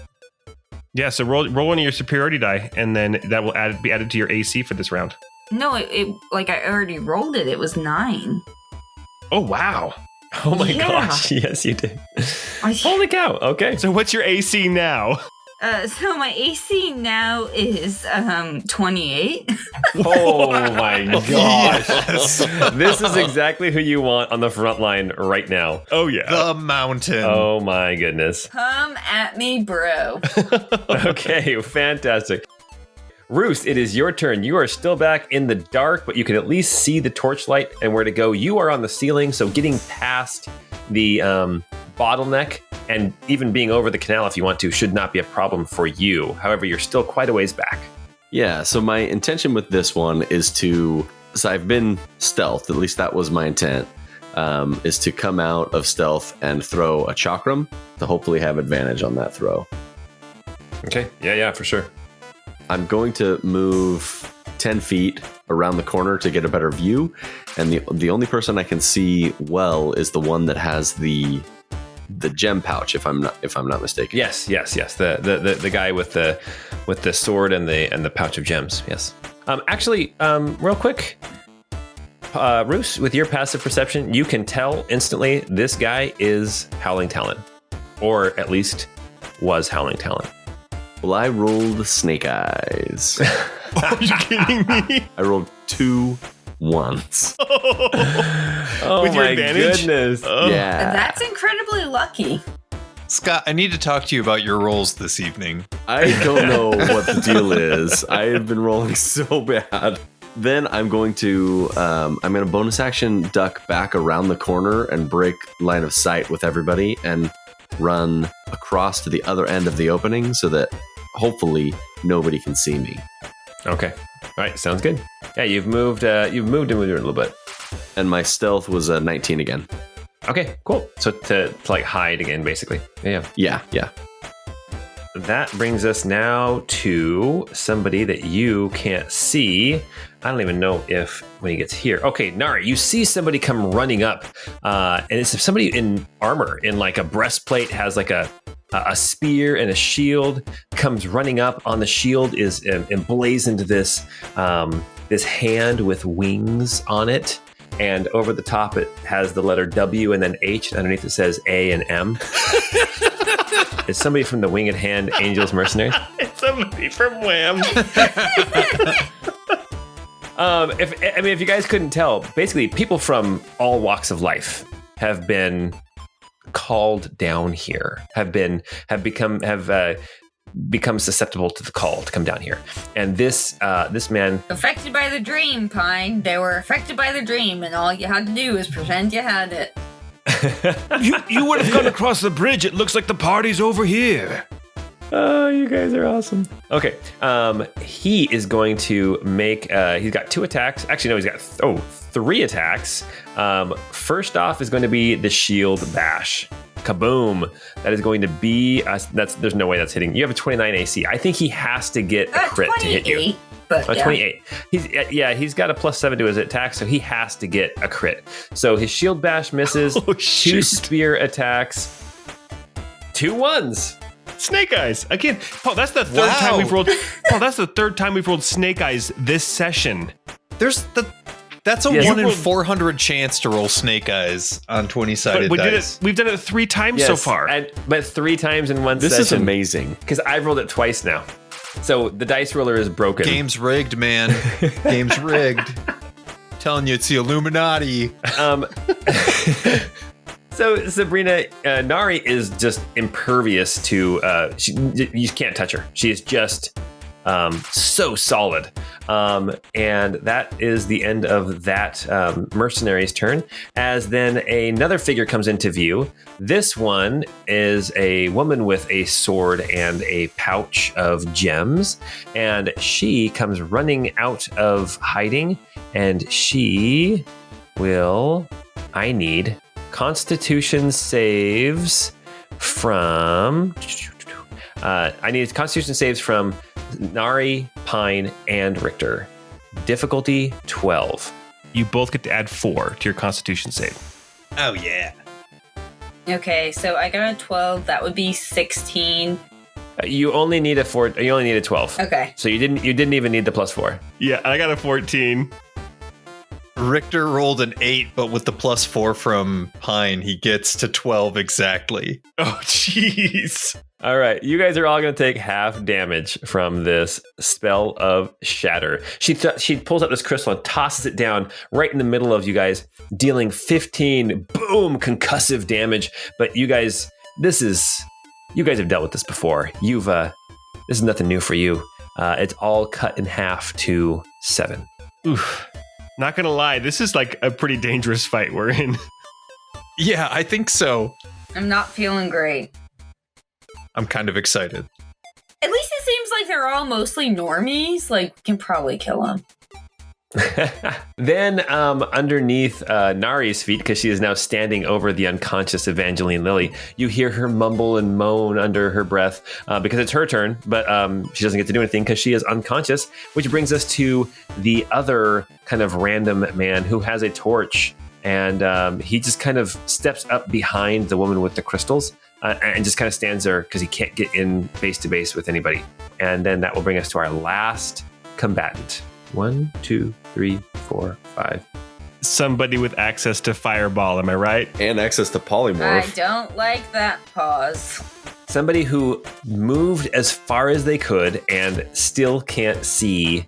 Yeah, so roll one of your superiority die, and then that will be added to your AC for this round. No, it like I already rolled it. It was 9. Oh, wow. Oh my Yeah. gosh. Yes, you did. Holy cow. Okay. So what's your AC now? So my AC now is 28. Oh my gosh. This is exactly who you want on the front line right now. Oh, yeah. The mountain. Oh my goodness. Come at me, bro. Okay, fantastic. Roos, it is your turn. You are still back in the dark, but you can at least see the torchlight and where to go. You are on the ceiling, so getting past the bottleneck and even being over the canal if you want to should not be a problem for you. However, you're still quite a ways back. Yeah, so my intention with this one is so I've been stealth, at least that was my intent, is to come out of stealth and throw a chakram to hopefully have advantage on that throw. Okay, yeah, for sure. I'm going to move 10 feet around the corner to get a better view, and the only person I can see well is the one that has the gem pouch, if I'm not mistaken. Yes. The guy with the sword and the pouch of gems. Yes. Actually, real quick, Roos, with your passive perception, you can tell instantly this guy is Howling Talon, or at least was Howling Talon. Well, I rolled snake eyes. Are you kidding me? I rolled 2 once. Oh With your my advantage? goodness. Yeah. That's incredibly lucky. Scott, I need to talk to you about your rolls this evening. I don't know what the deal is. I have been rolling so bad. Then I'm going to bonus action duck back around the corner and break line of sight with everybody and run across to the other end of the opening so that hopefully nobody can see me. Okay. All right. Sounds good. Yeah, you've moved a little bit. And my stealth was a 19 again. Okay, cool. So to like hide again, basically. Yeah. Yeah. That brings us now to somebody that you can't see. I don't even know if when he gets here. Okay, Nari, you see somebody come running up, and it's somebody in armor, in like a breastplate, has like a spear and a shield, comes running up. On the shield is emblazoned this hand with wings on it. And over the top, it has the letter W and then H. And underneath it says A and M. It's somebody from the Winged Hand Angels Mercenaries. It's somebody from Wham. If you guys couldn't tell, basically people from all walks of life have been called down here, have becomes susceptible to the call to come down here. And this man, Affected by the dream, Pine. They were affected by the dream, and all you had to do was pretend you had it. You would have gone across the bridge. It looks like the party's over here. oh, you guys are awesome. Okay, he is going to make. He's got 2 attacks. Actually, no, he's got 3 attacks. First off is going to be the shield bash. Kaboom! That is going to be. There's no way that's hitting. You have a 29 AC. I think he has to get a crit to hit you. But 28. He's got a +7 to his attack, so he has to get a crit. So his shield bash misses. 2 spear attacks. 2 1s. Snake Eyes again. Paul, that's the third time we've rolled. Paul, that's the third time we've rolled Snake Eyes this session. That's a 1 in 400 chance to roll Snake Eyes on 20-sided dice. We've done it 3 times so far. But 3 times in one This session. is amazing. Because I've rolled it twice now. So the dice roller is broken. Game's rigged, man. Game's rigged. Telling you, it's the Illuminati. So Sabrina, Nari is just impervious to. You can't touch her. She is just so solid. And that is the end of that mercenary's turn. As then another figure comes into view. This one is a woman with a sword and a pouch of gems, and she comes running out of hiding, and she will. I need Constitution saves from. I need Constitution saves from Nari, Pine, and Richter. Difficulty 12. You both get to add 4 to your Constitution save. Oh, yeah. Okay, so I got a 12. That would be 16. You only need a 4. You only need a 12. Okay. So you didn't even need the +4. Yeah, I got a 14. Richter rolled an 8, but with the +4 from Pine, he gets to 12 exactly. Oh, jeez. All right, you guys are all going to take half damage from this spell of shatter. She pulls up this crystal and tosses it down right in the middle of you guys, dealing 15 boom concussive damage. But you guys have dealt with this before. This is nothing new for you. It's all cut in half to 7. Oof. Not gonna lie, this is like a pretty dangerous fight we're in. Yeah, I think so. I'm not feeling great. I'm kind of excited. At least it seems like they're all mostly normies. Like, we can probably kill them. Then underneath Nari's feet, because she is now standing over the unconscious Evangeline Lily, you hear her mumble and moan under her breath because it's her turn, but she doesn't get to do anything because she is unconscious, which brings us to the other kind of random man who has a torch, and he just kind of steps up behind the woman with the crystals and just kind of stands there because he can't get in face to face with anybody. And then that will bring us to our last combatant. 1, 2, 3, 4, 5. Somebody with access to fireball, am I right? And access to polymorph. I don't like that pause. Somebody who moved as far as they could and still can't see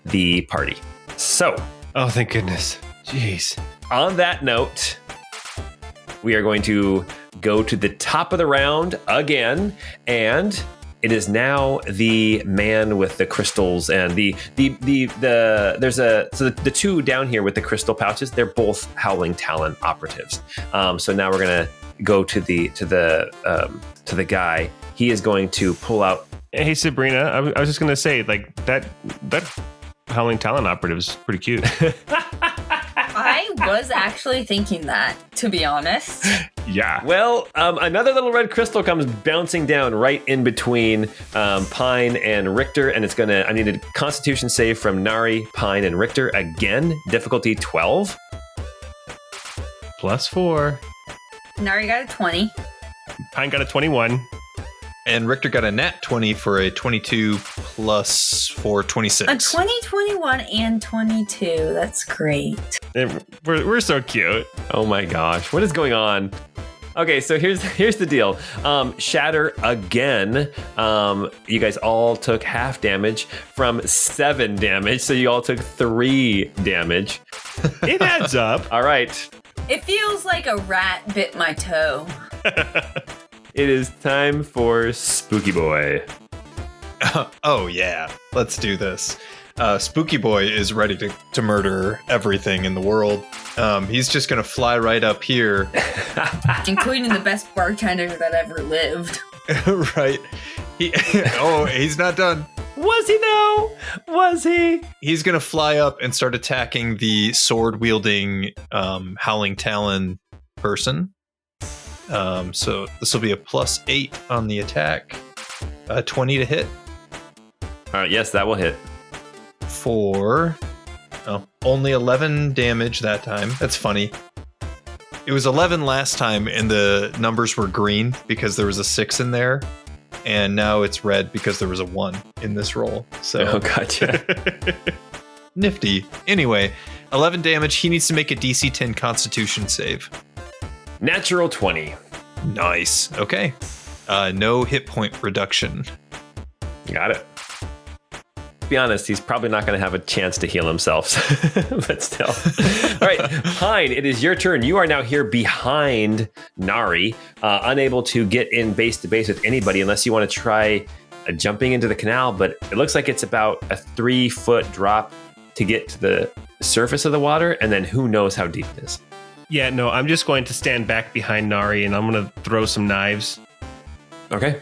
the party. So, Oh, thank goodness. Jeez. on that note, we are going to go to the top of the round again, and it is now the man with the crystals and the two down here with the crystal pouches. They're both Howling Talon operatives. So now we're gonna go to the guy. He is going to pull out. Hey, Sabrina, I was just gonna say, like, that Howling Talon operative is pretty cute. I was actually thinking that, to be honest. Yeah. Well, another little red crystal comes bouncing down right in between Pine and Richter, and I need a Constitution save from Nari, Pine, and Richter again. Difficulty 12. +4. Nari got a 20. Pine got a 21. And Richter got a nat 20 for a 22 plus 4, 26. A 20, 21, and 22. That's great. We're so cute. Oh my gosh, what is going on? Okay, so here's the deal. Shatter again. You guys all took half damage from 7 damage, so you all took 3 damage. It adds up. All right. It feels like a rat bit my toe. it is time for Spooky Boy. Oh, yeah. Let's do this. Spooky Boy is ready to murder everything in the world. He's just going to fly right up here. Including the best bartender that ever lived. Right. He's not done. Was he though? Was he? He's going to fly up and start attacking the sword-wielding Howling Talon person. So this will be a +8 on the attack. 20 to hit. All right, yes, that will hit. For only 11 damage that time. That's funny. It was 11 last time, and the numbers were green because there was a 6 in there. And now it's red because there was a 1 in this roll. So, gotcha. Nifty. Anyway, 11 damage. He needs to make a DC 10 Constitution save. Natural 20. Nice. Okay. No hit point reduction. Got it. To be honest, he's probably not going to have a chance to heal himself, but still. All right, Pine, it is your turn. You are now here behind Nari, unable to get in base to base with anybody unless you want to try jumping into the canal, but it looks like it's about a 3-foot drop to get to the surface of the water, and then who knows how deep it is. Yeah, no, I'm just going to stand back behind Nari and I'm going to throw some knives. Okay.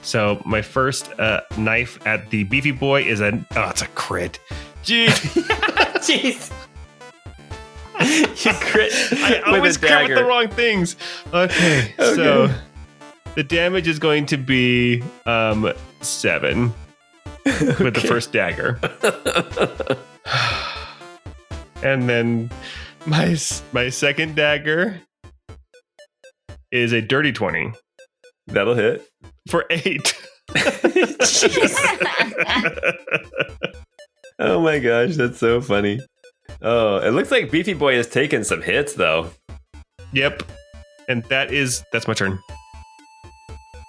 So my first knife at the beefy boy is it's a crit. Jeez. Jeez. You crit. I always crit with the wrong things. Okay. So the damage is going to be 7 with the first dagger. And then my second dagger is a dirty 20. That'll hit. For 8. Oh my gosh, that's so funny. Oh, it looks like Beefy Boy has taken some hits though. Yep. And that's my turn.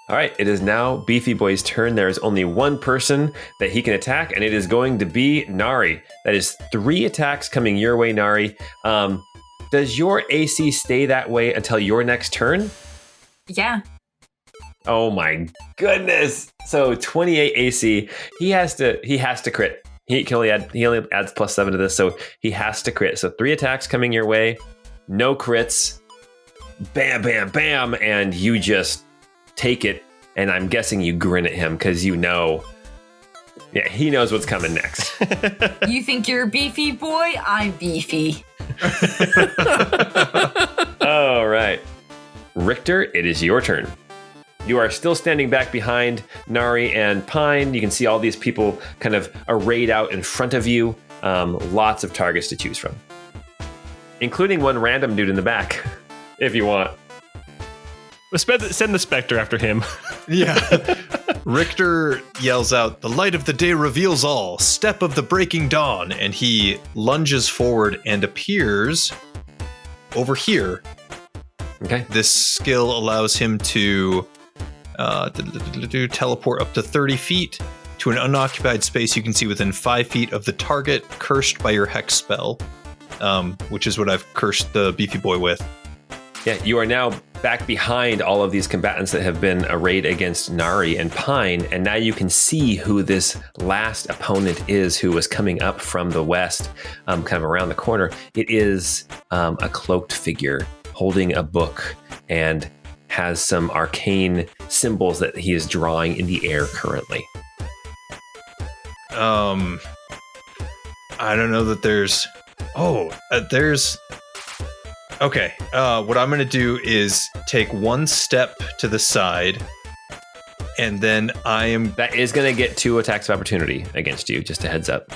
All right, it is now Beefy Boy's turn. There is only one person that he can attack, and it is going to be Nari. That is 3 attacks coming your way, Nari. Does your AC stay that way until your next turn? Yeah. Oh my goodness! So 28 AC. He has to crit. He only adds +7 to this, so he has to crit. So 3 attacks coming your way, no crits. Bam, bam, bam, and you just take it. And I'm guessing you grin at him because he knows what's coming next. You think you're a beefy boy? I'm beefy. All right, Richter, it is your turn. You are still standing back behind Nari and Pine. You can see all these people kind of arrayed out in front of you. Lots of targets to choose from, including one random dude in the back, if you want. Send the Spectre after him. Yeah. Richter yells out, "The light of the day reveals all. Step of the breaking dawn." And he lunges forward and appears over here. Okay. This skill allows him to teleport up to 30 feet to an unoccupied space you can see within 5 feet of the target cursed by your hex spell, which is what I've cursed the beefy boy with. Yeah, you are now back behind all of these combatants that have been arrayed against Nari and Pine, and now you can see who this last opponent is who was coming up from the west, kind of around the corner. It is a cloaked figure holding a book and has some arcane symbols that he is drawing in the air currently. I don't know that there's... there's... Okay, what I'm going to do is take 1 step to the side, and then That is going to get 2 attacks of opportunity against you, just a heads up.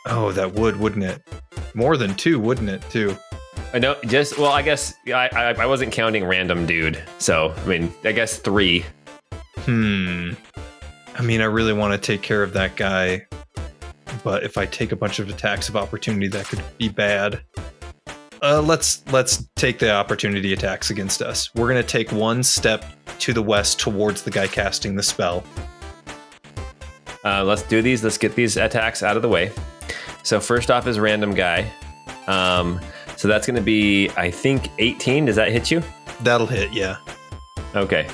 Oh, that wouldn't it? More than 2, wouldn't it, too? No, I guess I wasn't counting random dude, so, I guess 3. I really want to take care of that guy, but if I take a bunch of attacks of opportunity, that could be bad. Let's take the opportunity attacks against us. We're going to take 1 step to the west towards the guy casting the spell. Let's do these. Let's get these attacks out of the way. So first off is random guy. So that's going to be, I think, 18. Does that hit you? That'll hit, yeah. Okay.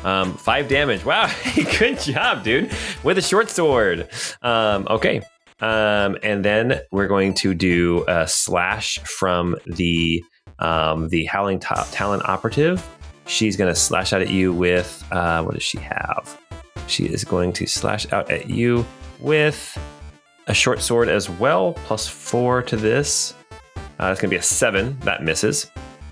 5 damage. Wow, good job, dude. With a short sword. Okay. And then we're going to do a slash from the Howling Talon operative. She's going to slash out at you with, what does she have? She is going to slash out at you with a short sword as well, plus 4 to this. It's going to be a 7. That misses.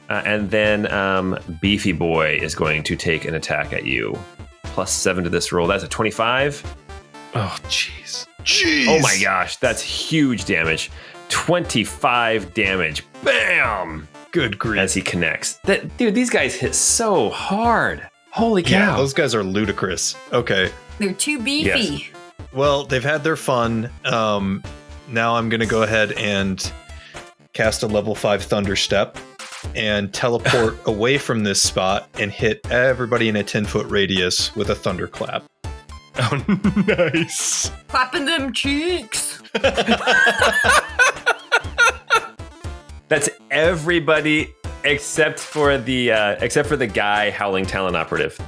And then Beefy Boy is going to take an attack at you. Plus 7 to this roll. That's a 25. Oh, jeez. Oh my gosh, that's huge damage. 25 damage. Bam! Good grief. As he connects. Dude, these guys hit so hard. Holy cow. Yeah, those guys are ludicrous. Okay. They're too beefy. Yes. Well, they've had their fun. Now I'm going to go ahead and cast a level 5 Thunder Step and teleport away from this spot and hit everybody in a 10-foot radius with a thunderclap. Oh, nice. Clapping them cheeks. That's everybody except for the guy Howling Talon operative.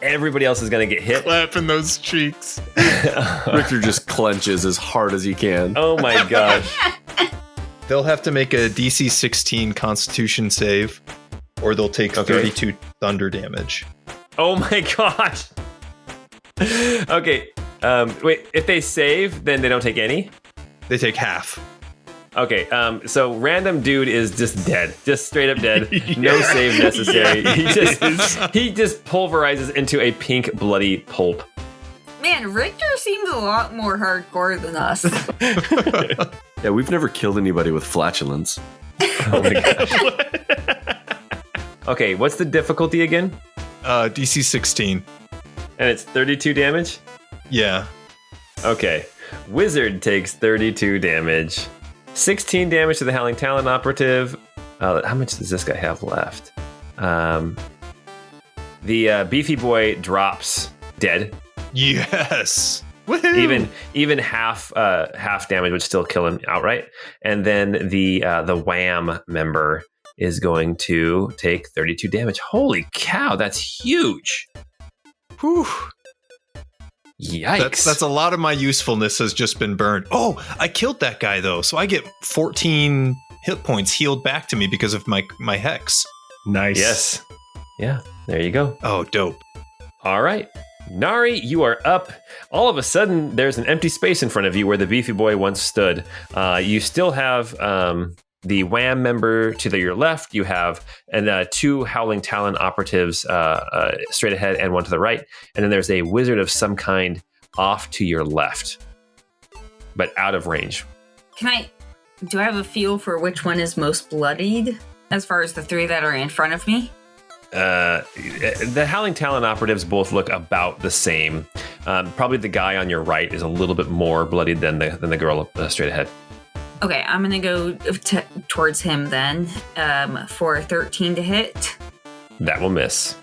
Everybody else is going to get hit. Clapping those cheeks. Richter just clenches as hard as he can. Oh my gosh. They'll have to make a DC 16 Constitution save, or they'll take 32 thunder damage. Oh my gosh. Okay. Wait, if they save, then they don't take any? They take half. Okay, so random dude is just dead. Just straight up dead. No save necessary. He just pulverizes into a pink bloody pulp. Man, Richter seems a lot more hardcore than us. Yeah, we've never killed anybody with flatulence. Oh my gosh. Okay, what's the difficulty again? DC 16. And it's 32 damage? Yeah. Okay. Wizard takes 32 damage. 16 damage to the Howling Talon operative. How much does this guy have left? The Beefy Boy drops dead. Yes. Woohoo! Even half damage would still kill him outright. And then the Wham member is going to take 32 damage. Holy cow, that's huge. Whew. Yikes. That's a lot of my usefulness has just been burned. Oh, I killed that guy though, so I get 14 hit points healed back to me because of my hex. Nice. Yes. Yeah, there you go. Oh, dope. All right. Nari, you are up. All of a sudden, there's an empty space in front of you where the Beefy Boy once stood. You still have the Wham member to your left. You have 2 Howling Talon operatives straight ahead and 1 to the right. And then there's a wizard of some kind off to your left, but out of range. Do I have a feel for which one is most bloodied as far as the 3 that are in front of me? The Howling Talon operatives both look about the same. Probably the guy on your right is a little bit more bloodied than the girl straight ahead. Okay, I'm gonna go towards him then for 13 to hit. That will miss.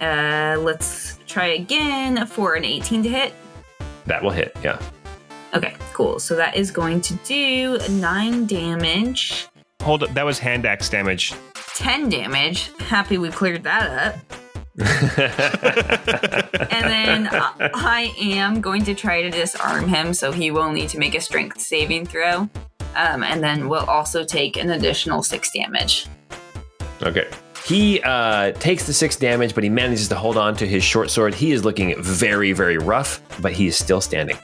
Let's try again for an 18 to hit. That will hit, yeah. Okay, cool. So that is going to do 9 damage. Hold up, that was hand axe damage. 10 damage. Happy we cleared that up. And then I am going to try to disarm him, so he will need to make a strength saving throw. And then we'll also take an additional 6 damage. Okay. He takes the 6 damage, but he manages to hold on to his short sword. He is looking very, very rough, but he's still standing.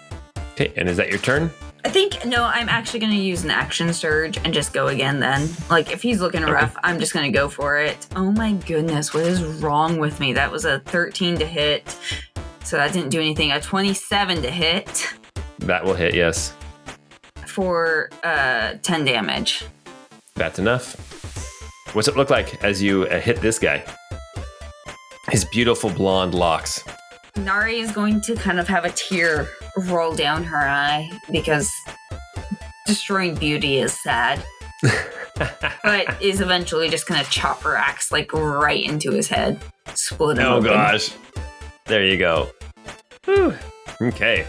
Okay, and is that your turn? I'm actually going to use an action surge and just go again then. Like, if he's looking rough, I'm just going to go for it. Oh my goodness, what is wrong with me? That was a 13 to hit, so that didn't do anything. A 27 to hit. That will hit, yes. For 10 damage. That's enough. What's it look like as you hit this guy? His beautiful blonde locks. Nari is going to kind of have a tear roll down her eye because destroying beauty is sad. But is eventually just going to chop her axe like right into his head. Split him open. Gosh. There you go. Whew. Okay.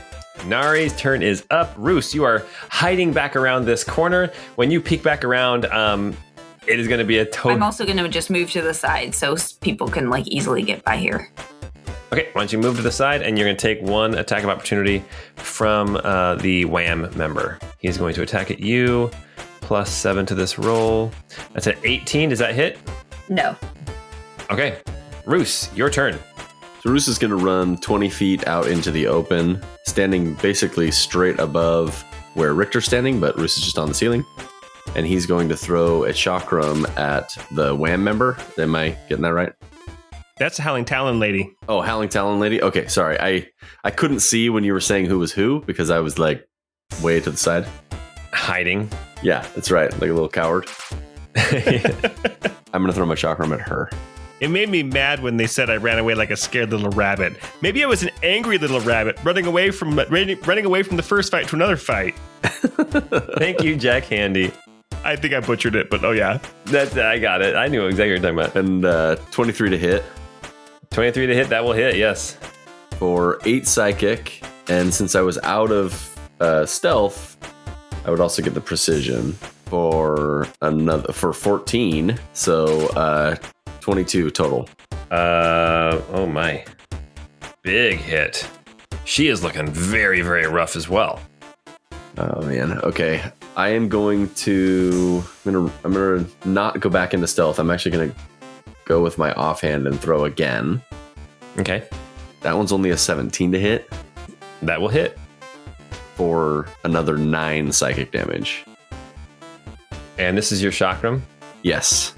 Nari's turn is up. Roos, you are hiding back around this corner. When you peek back around, It is going to be a total. I'm also going to just move to the side so people can like easily get by here. Okay, why don't you move to the side, and you're going to take one attack of opportunity from the Wham member. He's going to attack at you, +7 to this roll. That's an 18. Does that hit? No. Okay, Roos, your turn. So Roos is going to run 20 feet out into the open, standing basically straight above where Richter's standing, but Roos is just on the ceiling. And he's going to throw a chakram at the Wham member. Am I getting that right? That's a Howling Talon lady. Oh, Howling Talon lady? Okay, sorry. I couldn't see when you were saying who was who because I was like way to the side. Hiding. Yeah, that's right. Like a little coward. I'm going to throw my chakram at her. It made me mad when they said I ran away like a scared little rabbit. Maybe I was an angry little rabbit running away from the first fight to another fight. Thank you, Jack Handy. I think I butchered it, but oh yeah. I got it. I knew exactly what you're talking about. And 23 to hit. 23 to hit, that will hit, yes. For 8 psychic. And since I was out of stealth, I would also get the precision for 14. So 22 total. Oh my. Big hit. She is looking very, very rough as well. Oh man. Okay. I am going to not go back into stealth. I'm actually going to go with my offhand and throw again. Okay. That one's only a 17 to hit. That will hit. For another 9 psychic damage. And this is your chakram? Yes.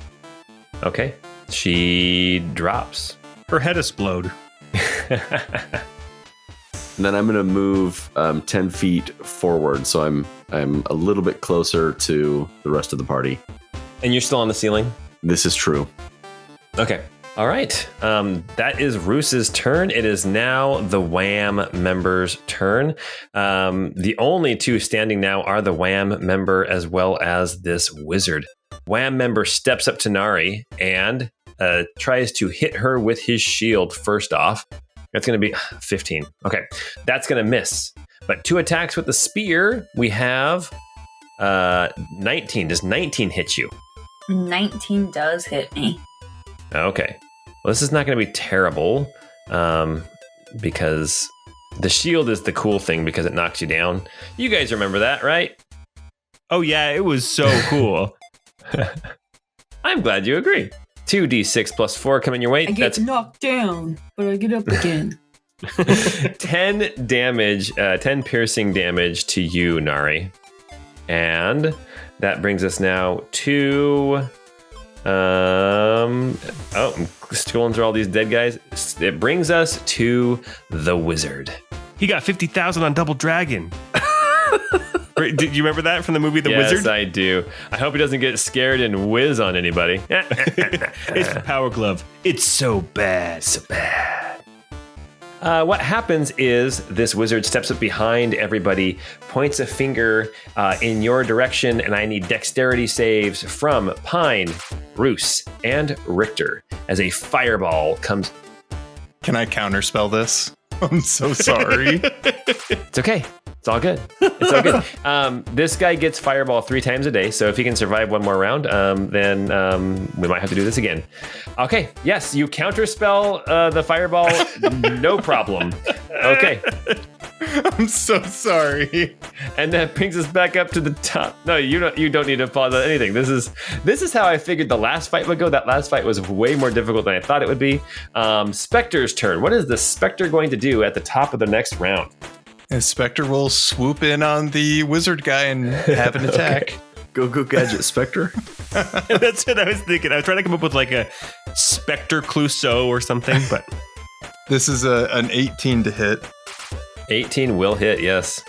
Okay. She drops. Her head explode. And then I'm going to move 10 feet forward, so I'm a little bit closer to the rest of the party. And you're still on the ceiling? This is true. Okay. All right. That is Roos's turn. It is now the Wham member's turn. The only two standing now are the Wham member as well as this wizard. Wham member steps up to Nari and tries to hit her with his shield first off. That's going to be 15. Okay. That's going to miss. But 2 attacks with the spear. We have 19. Does 19 hit you? 19 does hit me. Okay. Well, this is not going to be terrible because the shield is the cool thing because it knocks you down. You guys remember that, right? Oh, yeah. It was so cool. I'm glad you agree. 2d6 plus 4 coming your way. I get knocked down, but I get up again. 10 damage, 10 piercing damage to you, Nari. And that brings us now to... I'm scrolling through all these dead guys. It brings us to the wizard. He got 50,000 on Double Dragon. Did you remember that from the movie The Wizard? Yes, I do. I hope he doesn't get scared and whiz on anybody. It's the Power Glove. It's so bad. So bad. What happens is this wizard steps up behind everybody, points a finger in your direction, and I need dexterity saves from Pine, Roos, and Richter as a fireball comes. Can I counterspell this? I'm so sorry. It's okay. It's all good. It's all good. This guy gets fireball 3 times a day, so if he can survive one more round, then we might have to do this again. Okay, yes, you counterspell the fireball, no problem. Okay. I'm so sorry. And that brings us back up to the top. No, you don't need to pause on anything. This is how I figured the last fight would go. That last fight was way more difficult than I thought it would be. Spectre's turn. What is the Spectre going to do at the top of the next round? Spectre will swoop in on the wizard guy and have an attack. Okay. Go Gadget Spectre. That's what I was thinking. I was trying to come up with like a Spectre Clouseau or something, but this is an 18 to hit. 18 will hit, yes.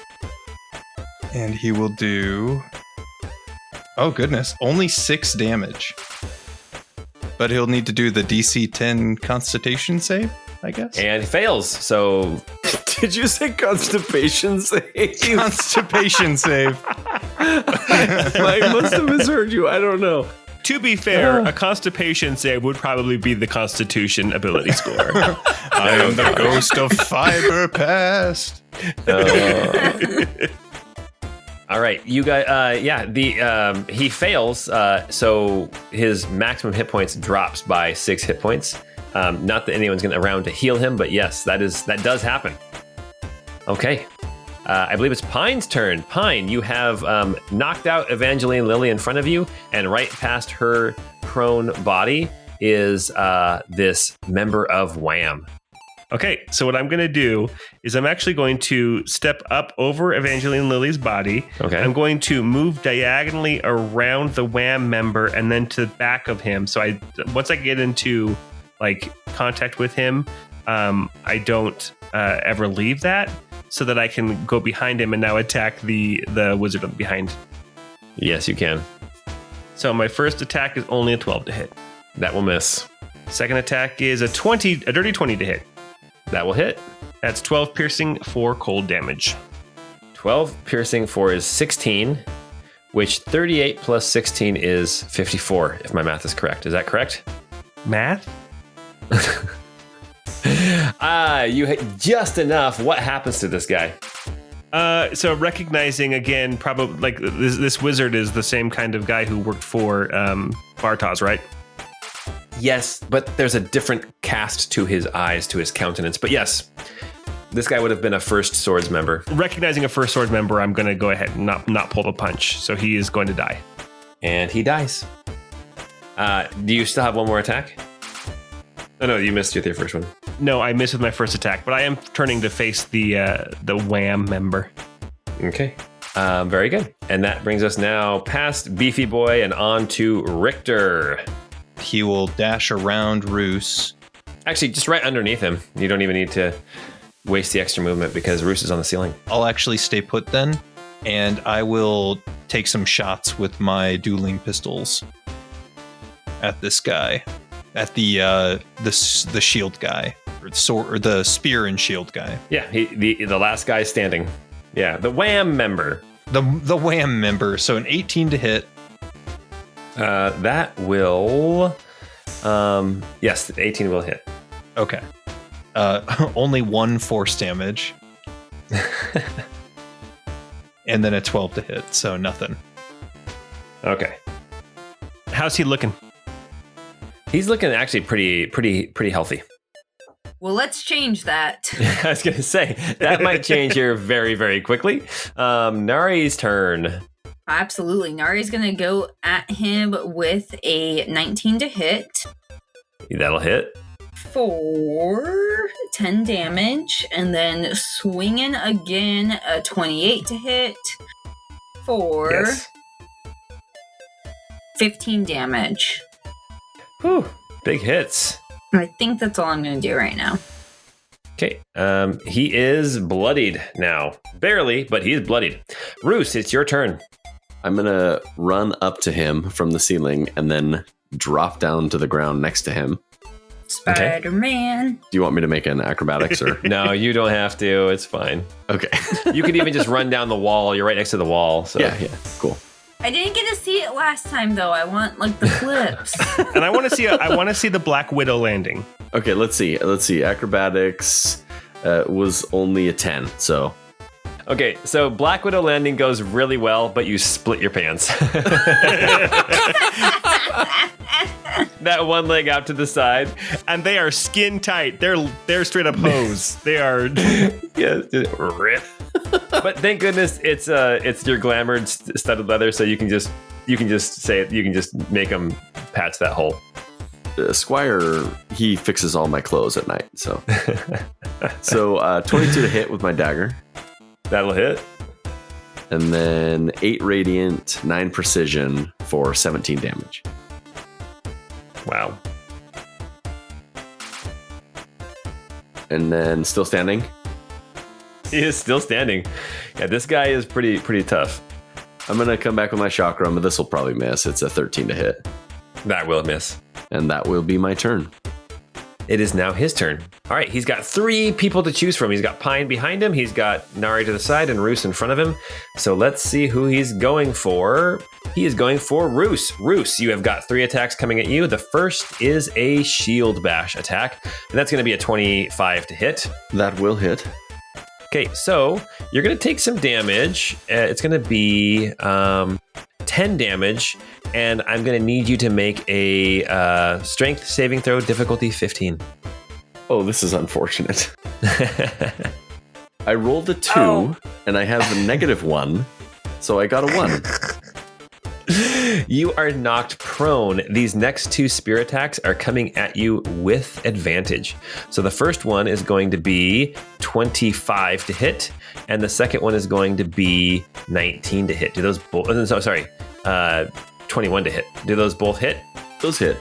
And he will do... Oh, goodness. Only 6 damage. But he'll need to do the DC 10 Constitution save, I guess. And he fails, so... Did you say constipation save? Constipation save. I must have misheard you. I don't know. To be fair, a constipation save would probably be the Constitution ability score. I am the ghost of fiber past. All right, you guys. He fails. So his maximum hit points drops by 6 hit points. Not that anyone's going to around to heal him, but yes, that does happen. Okay. I believe it's Pine's turn. Pine, you have knocked out Evangeline Lily in front of you, and right past her prone body is this member of Wham. Okay, so what I'm going to do is I'm actually going to step up over Evangeline Lily's body. Okay. I'm going to move diagonally around the Wham member and then to the back of him. So once I get into like contact with him, I don't ever leave that, so that I can go behind him and now attack the wizard behind. Yes, you can. So my first attack is only a 12 to hit. That will miss. Second attack is a dirty 20 to hit. That will hit. That's 12 piercing, 4 cold damage. 12 piercing, 4 is 16, which 38 plus 16 is 54, if my math is correct. Is that correct? Math? You hit just enough. What happens to this guy? So recognizing again, probably like this wizard is the same kind of guy who worked for Bartos, right? Yes, but there's a different cast to his eyes, to his countenance. But yes, this guy would have been a First Swords member. Recognizing a First Swords member, I'm going to go ahead and not pull the punch. So he is going to die. And he dies. Do you still have one more attack? Oh, no, you missed with your first one. No, I missed with my first attack, but I am turning to face the Wham member. Okay. Very good. And that brings us now past Beefy Boy and on to Richter. He will dash around Roos. Actually, just right underneath him. You don't even need to waste the extra movement because Roos is on the ceiling. I'll actually stay put then, and I will take some shots with my dueling pistols at this guy, at the shield guy, or the sword, or the spear and shield guy. Yeah, the last guy standing. Yeah, the Wham member. The Wham member. So an 18 to hit. That will, yes, 18 will hit. Okay. Only 1 force damage. And then a 12 to hit, so nothing. Okay. How's he looking? He's looking actually pretty healthy. Well, let's change that. I was going to say, that might change here very, very quickly. Nari's turn. Absolutely. Nari's going to go at him with a 19 to hit. That'll hit. For 10 damage. And then swinging again, a 28 to hit. For Yes. 15 damage. Whew, big hits. I think that's all I'm going to do right now. Okay, he is bloodied now. Barely, but he's bloodied. Roos, it's your turn. I'm going to run up to him from the ceiling and then drop down to the ground next to him. Spider-Man. Do you want me to make an acrobatics or? No, you don't have to. It's fine. Okay. You could even just run down the wall. You're right next to the wall. So. Yeah, cool. I didn't get to see it last time, though. I want, like, the flips. And I want to see the Black Widow landing. Okay, let's see. Acrobatics was only a 10, so. Okay, so Black Widow landing goes really well, but you split your pants. That one leg out to the side. And they are skin tight. They're straight up hose. They are. Yeah, rip. But thank goodness it's your glamored studded leather, so you can just make them patch that hole. Squire, he fixes all my clothes at night, so. So 22 to hit with my dagger. That'll hit. And then 8 radiant, 9 precision for 17 damage. Wow. And then still standing. He is still standing. Yeah, this guy is pretty tough. I'm going to come back with my chakram, but this will probably miss. It's a 13 to hit. That will miss. And that will be my turn. It is now his turn. All right, he's got 3 people to choose from. He's got Pine behind him, he's got Nari to the side, and Roos in front of him. So let's see who he's going for. He is going for Roos. Roos, you have got 3 attacks coming at you. The first is a shield bash attack, and that's going to be a 25 to hit. That will hit. Okay, so you're going to take some damage. It's going to be 10 damage, and I'm going to need you to make a strength saving throw, difficulty 15. Oh, this is unfortunate. I rolled a 2, and I have a -1, so I got a 1. You are knocked prone. These next 2 spear attacks are coming at you with advantage. So the first one is going to be 25 to hit, and the second one is going to be 19 to hit. Do those both? 21 to hit. Do those both hit? Those hit.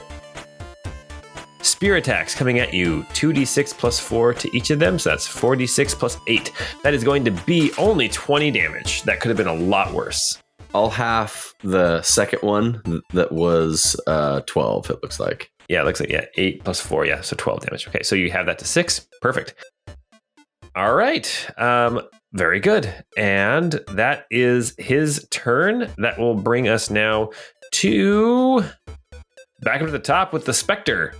Spear attacks coming at you, 2d6 plus 4 to each of them, so that's 4d6 plus 8. That is going to be only 20 damage. That could have been a lot worse. I'll half the second one that was 12, it looks like. Yeah, it looks like, 8 plus 4, so 12 damage. Okay, so you have that to 6. Perfect. All right, very good. And that is his turn. That will bring us now to back up to the top with the Spectre.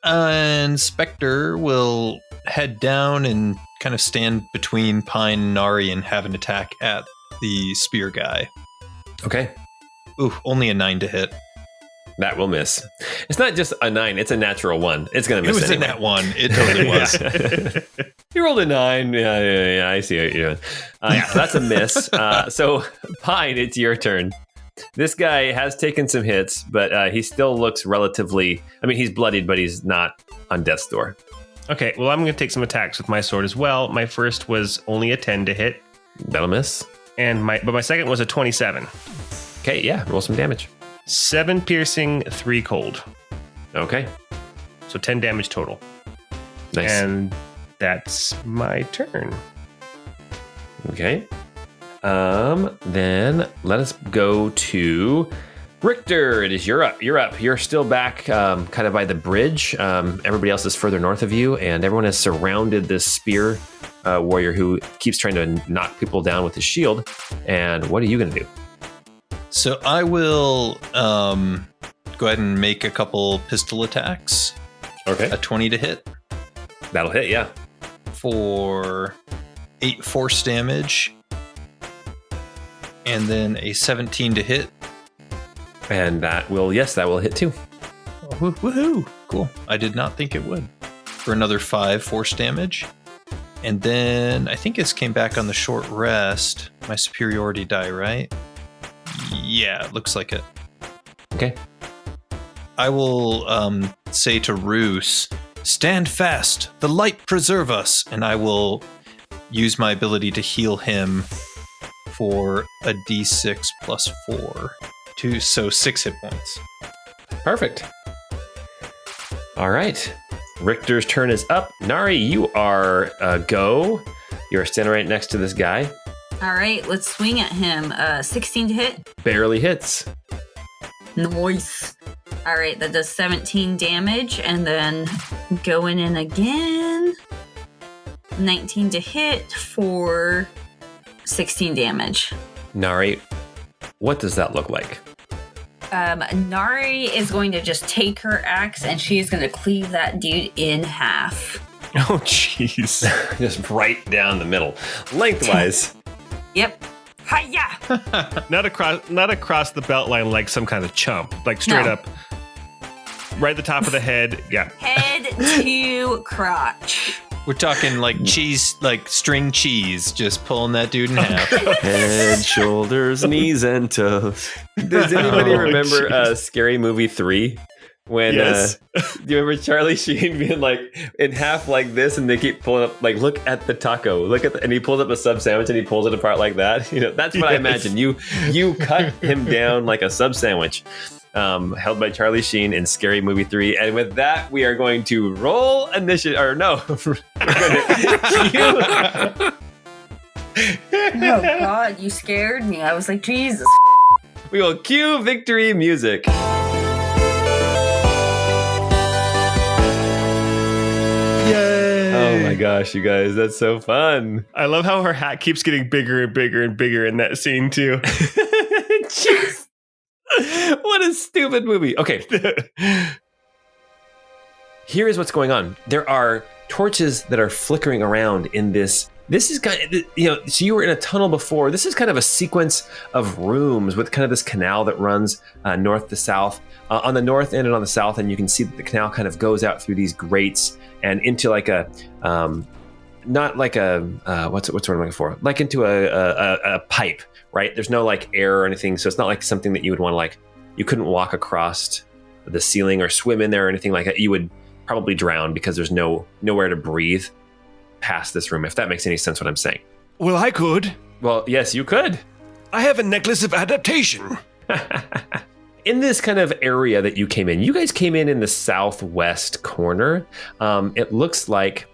And Spectre will head down and kind of stand between Pine and Nari and have an attack at the spear guy. Okay. Ooh, only a 9 to hit. That will miss. It's not just a 9, it's a natural 1. It's going to miss It was anyway. a nat 1. It totally was. You rolled a 9. Yeah. I see what you're doing. So that's a miss. So, Pine, it's your turn. This guy has taken some hits, but he still looks relatively... I mean, he's bloodied, but he's not on death's door. Okay, well, I'm going to take some attacks with my sword as well. My first was only a 10 to hit. That'll miss. But my second was a 27. Okay, yeah, roll some damage. 7 piercing, 3 cold. Okay. So 10 damage total. Nice. And that's my turn. Okay. Then let us go to Richter. It is you're up. You're still back kind of by the bridge. Everybody else is further north of you, and everyone has surrounded this spear warrior who keeps trying to knock people down with his shield. And what are you going to do? So I will go ahead and make a couple pistol attacks. Okay. A 20 to hit That'll hit, yeah. for 8 force damage. And then a 17 to hit. And that will hit too. Woohoo! Cool. I did not think it would. For another 5 force damage. And then I think this came back on the short rest. My superiority die, right? Yeah, it looks like it. Okay. I will say to Roos, stand fast, the light preserve us. And I will use my ability to heal him for a d6 plus 4. So 6 hit points. Perfect. All right. Richter's turn is up. Nari, you are go. You're standing right next to this guy. All right, let's swing at him. 16 to hit. Barely hits. Nice. All right, that does 17 damage, and then going in again. 19 to hit for 16 damage. Nari, what does that look like? Nari is going to just take her axe, and she's going to cleave that dude in half. Oh, jeez. Just right down the middle. Lengthwise. Yep. Hiya! Not across the belt line like some kind of chump. Like straight No. up. Right at the top of the head. Yeah. Head to crotch. We're talking like cheese, like string cheese, just pulling that dude in half. Head, shoulders, knees, and toes. Does anybody Oh, remember Scary Movie 3? When Yes. do you remember Charlie Sheen being like in half like this, and they keep pulling up like, look at the taco, and he pulls up a sub sandwich and he pulls it apart like that. You know, that's what I Yes. imagine. You cut him down like a sub sandwich, held by Charlie Sheen in Scary Movie 3. And with that, we are going to roll initiative. Or no, we're gonna Oh God, you scared me. I was like, Jesus. we will cue victory music. Yay! Oh my gosh, you guys, that's so fun. I love how her hat keeps getting bigger and bigger and bigger in that scene too. Jeez. What a stupid movie. Okay. Here is what's going on. There are torches that are flickering around in this. This is kind of, so you were in a tunnel before. This is kind of a sequence of rooms with kind of this canal that runs north to south. On the north end and on the south end, you can see that the canal kind of goes out through these grates and into like a, not like a, what's the word I'm looking for? Like into a pipe, right? There's no like air or anything. So it's not like something that you would want to like, you couldn't walk across the ceiling or swim in there or anything like that. You would probably drown because there's nowhere to breathe past this room, if that makes any sense what I'm saying. Well, I could. Well, yes, you could. I have a necklace of adaptation. In this kind of area that you came in, you guys came in the southwest corner. It looks like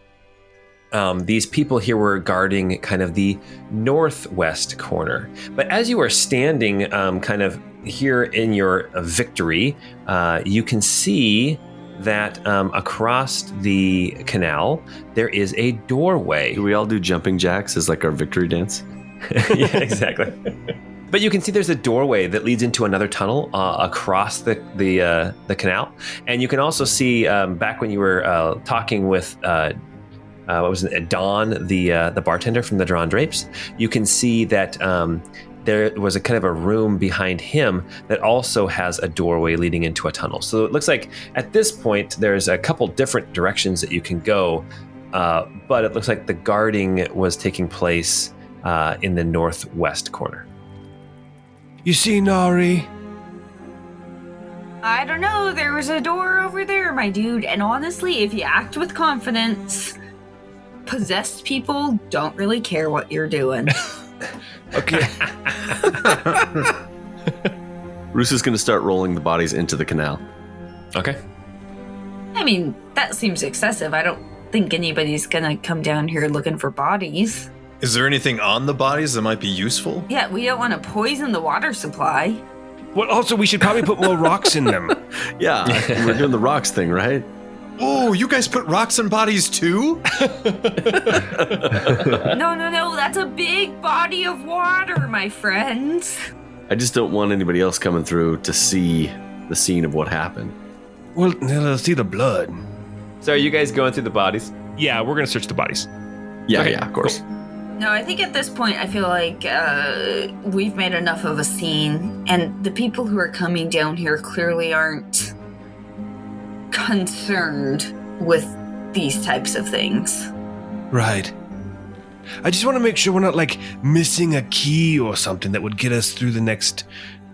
these people here were guarding kind of the northwest corner. But as you are standing kind of here in your victory, you can see that across the canal, there is a doorway. Do we all do jumping jacks as like our victory dance? Yeah, exactly. But you can see there's a doorway that leads into another tunnel across the canal. And you can also see back when you were talking with what was it, Dawn, the bartender from the Drawn Drapes, you can see that there was a kind of a room behind him that also has a doorway leading into a tunnel. So it looks like at this point, there's a couple different directions that you can go, but it looks like the guarding was taking place in the northwest corner. You see, Nari? I don't know. There was a door over there, my dude. And honestly, if you act with confidence, possessed people don't really care what you're doing. Okay. Roos is going to start rolling the bodies into the canal. Okay. I mean, that seems excessive. I don't think anybody's gonna come down here looking for bodies. Is there anything on the bodies that might be useful? Yeah, we don't want to poison the water supply. Well, also, we should probably put more rocks in them. Yeah, we're doing the rocks thing, right? Oh, you guys put rocks in bodies too? No, that's a big body of water, my friends. I just don't want anybody else coming through to see the scene of what happened. Well, they'll see the blood. So are you guys going through the bodies? Yeah, we're going to search the bodies. Yeah, Okay, yeah, of course. cool. No, I think at this point, I feel like we've made enough of a scene, and the people who are coming down here clearly aren't concerned with these types of things. Right. I just want to make sure we're not, like, missing a key or something that would get us through the next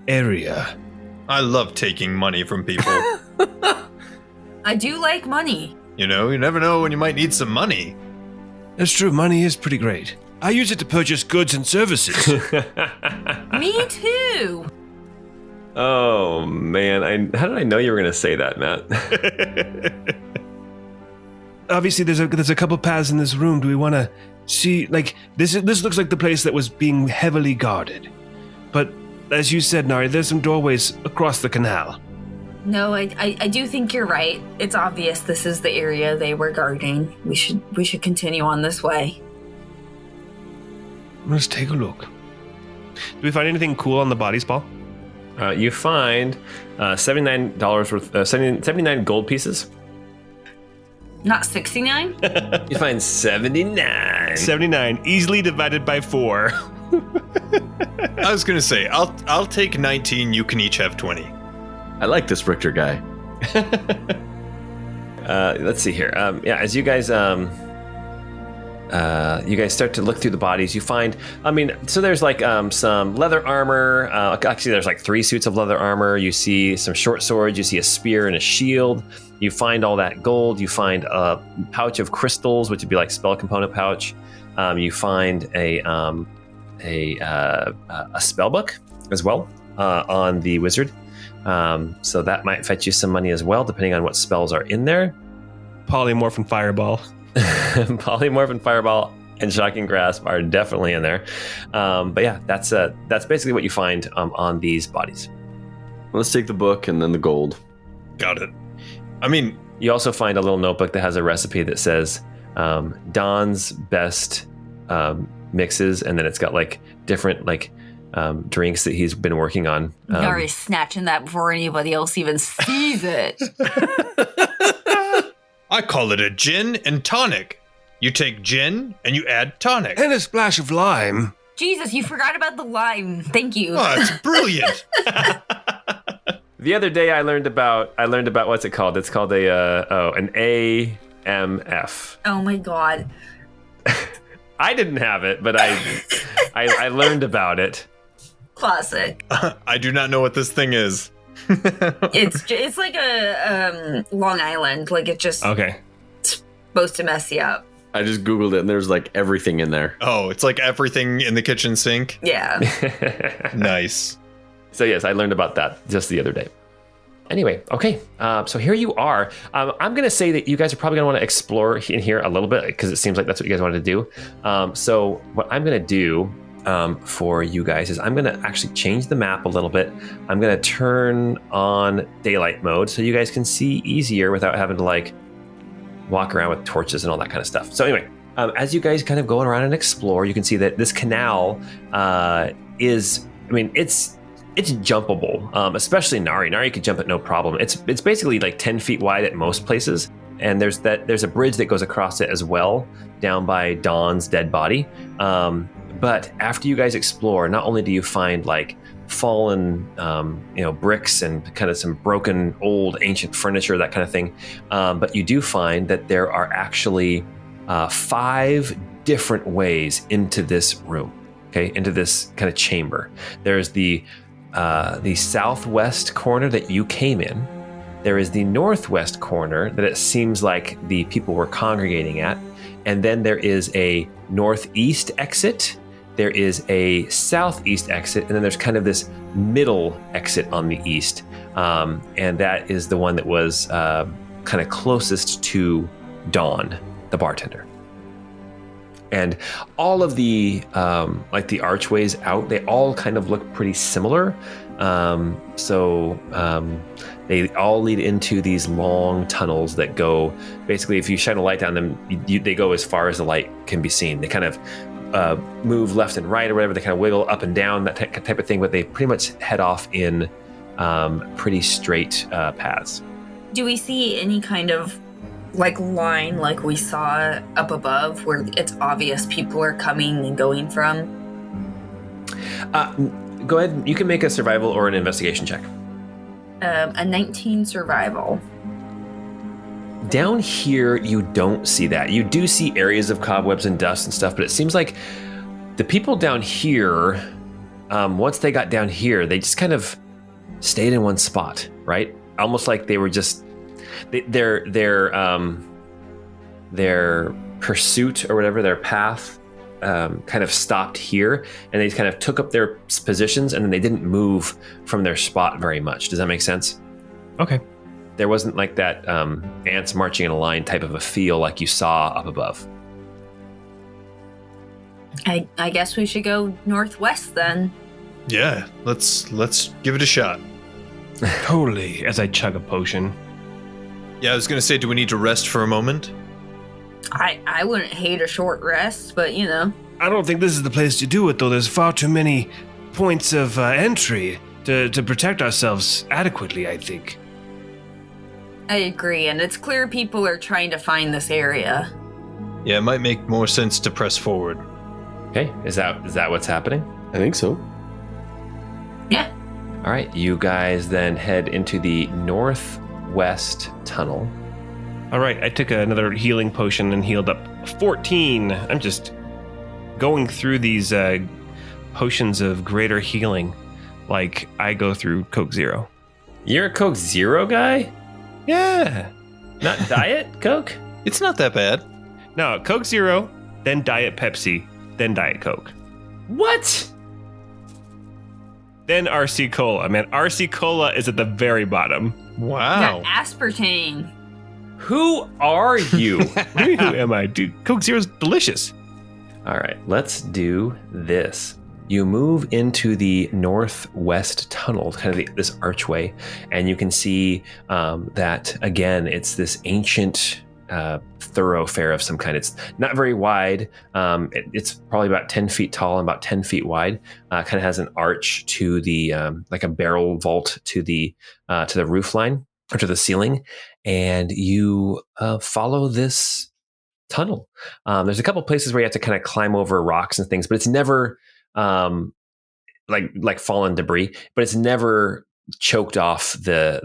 area. I love taking money from people. I do like money. You know, you never know when you might need some money. That's true, money is pretty great. I use it to purchase goods and services. Me too. Oh, man. How did I know you were going to say that, Matt? Obviously, there's a couple paths in this room. Do we want to see, like, this looks like the place that was being heavily guarded. But as you said, Nari, there's some doorways across the canal. No, I do think you're right. It's obvious this is the area they were guarding. We should continue on this way. Let's take a look. Do we find anything cool on the bodies, Paul? You find $79 worth, 79 gold pieces. Not 69? You find 79. 79, easily divided by 4. I was gonna say, I'll take 19. You can each have 20. I like this Richter guy. Let's see here. As you guys start to look through the bodies, you find, so there's like some leather armor. Actually, there's like 3 suits of leather armor. You see some short swords. You see a spear and a shield. You find all that gold. You find a pouch of crystals, which would be like spell component pouch. You find a spell book as well on the wizard. So that might fetch you some money as well, depending on what spells are in there. Polymorph and Fireball. Polymorph and Fireball and Shocking Grasp are definitely in there. But yeah, that's basically what you find on these bodies. Let's take the book and then the gold. Got it. I mean, you also find a little notebook that has a recipe that says Don's best mixes, and then it's got like different like drinks that he's been working on. Nari's snatching that before anybody else even sees it. I call it a gin and tonic. You take gin and you add tonic. And a splash of lime. Jesus, you forgot about the lime. Thank you. Oh, it's brilliant. The other day I learned about what's it called? It's called an AMF. Oh my god. I didn't have it, but I learned about it. Classic. I do not know what this thing is. It's like a Long Island. Like it's just Okay. supposed to mess you up. I just Googled it and there's like everything in there. Oh, it's like everything in the kitchen sink. Yeah. Nice. So yes, I learned about that just the other day. Anyway, okay, so here you are. I'm going to say that you guys are probably going to want to explore in here a little bit because it seems like that's what you guys wanted to do. So what I'm going to do for you guys is I'm going to actually change the map a little bit. I'm going to turn on daylight mode so you guys can see easier without having to like walk around with torches and all that kind of stuff. So anyway, as you guys kind of go around and explore, you can see that this canal it's jumpable, especially Nari. Nari could jump it no problem. It's basically like 10 feet wide at most places, and there's a bridge that goes across it as well, down by Dawn's dead body. But after you guys explore, not only do you find like fallen, bricks and kind of some broken old ancient furniture, that kind of thing, but you do find that there are actually 5 different ways into this room. Okay, into this kind of chamber. There's the southwest corner that you came in. There is the northwest corner that it seems like the people were congregating at. And then there is a northeast exit. There is a southeast exit. And then there's kind of this middle exit on the east. And that is the one that was kind of closest to Dawn, the bartender. And all of the the archways out, they all kind of look pretty similar. They all lead into these long tunnels that go, basically, if you shine a light down them, they go as far as the light can be seen. They kind of move left and right or whatever. They kind of wiggle up and down, that type of thing, but they pretty much head off in pretty straight paths. Do we see any kind of like line like we saw up above where it's obvious people are coming and going from? Go ahead. You can make a survival or an investigation check. A 19 survival. Down here, you don't see that. You do see areas of cobwebs and dust and stuff, but it seems like the people down here, once they got down here, they just kind of stayed in one spot, right? Almost like they were just their pursuit or whatever, their path kind of stopped here, and they kind of took up their positions, and then they didn't move from their spot very much. Does that make sense? Okay. There wasn't like that ants marching in a line type of a feel like you saw up above. I guess we should go northwest then. Yeah, let's give it a shot. Totally. As I chug a potion. Yeah, I was gonna say, do we need to rest for a moment? I wouldn't hate a short rest, but you know. I don't think this is the place to do it, though. There's far too many points of entry to protect ourselves adequately, I think. I agree, and it's clear people are trying to find this area. Yeah, it might make more sense to press forward. Okay, is that what's happening? I think so. Yeah. All right, you guys then head into the northwest tunnel. All right, I took another healing potion and healed up 14. I'm just going through these potions of greater healing like I go through Coke Zero. You're a Coke Zero guy? Yeah. Not Diet Coke? It's not that bad. No, Coke Zero, then Diet Pepsi, then Diet Coke. What? Then RC Cola. Man, RC Cola is at the very bottom. Wow. Got aspartame. Who are you? Who am I? Dude, Coke Zero's delicious. All right, let's do this. You move into the northwest tunnel, kind of this archway, and you can see that, again, it's this ancient thoroughfare of some kind. It's not very wide. It's probably about 10 feet tall and about 10 feet wide. Kind of has an arch to the, like a barrel vault to the roof line. or to the ceiling, and you follow this tunnel. There's a couple places where you have to kind of climb over rocks and things, but it's never like fallen debris, but it's never choked off the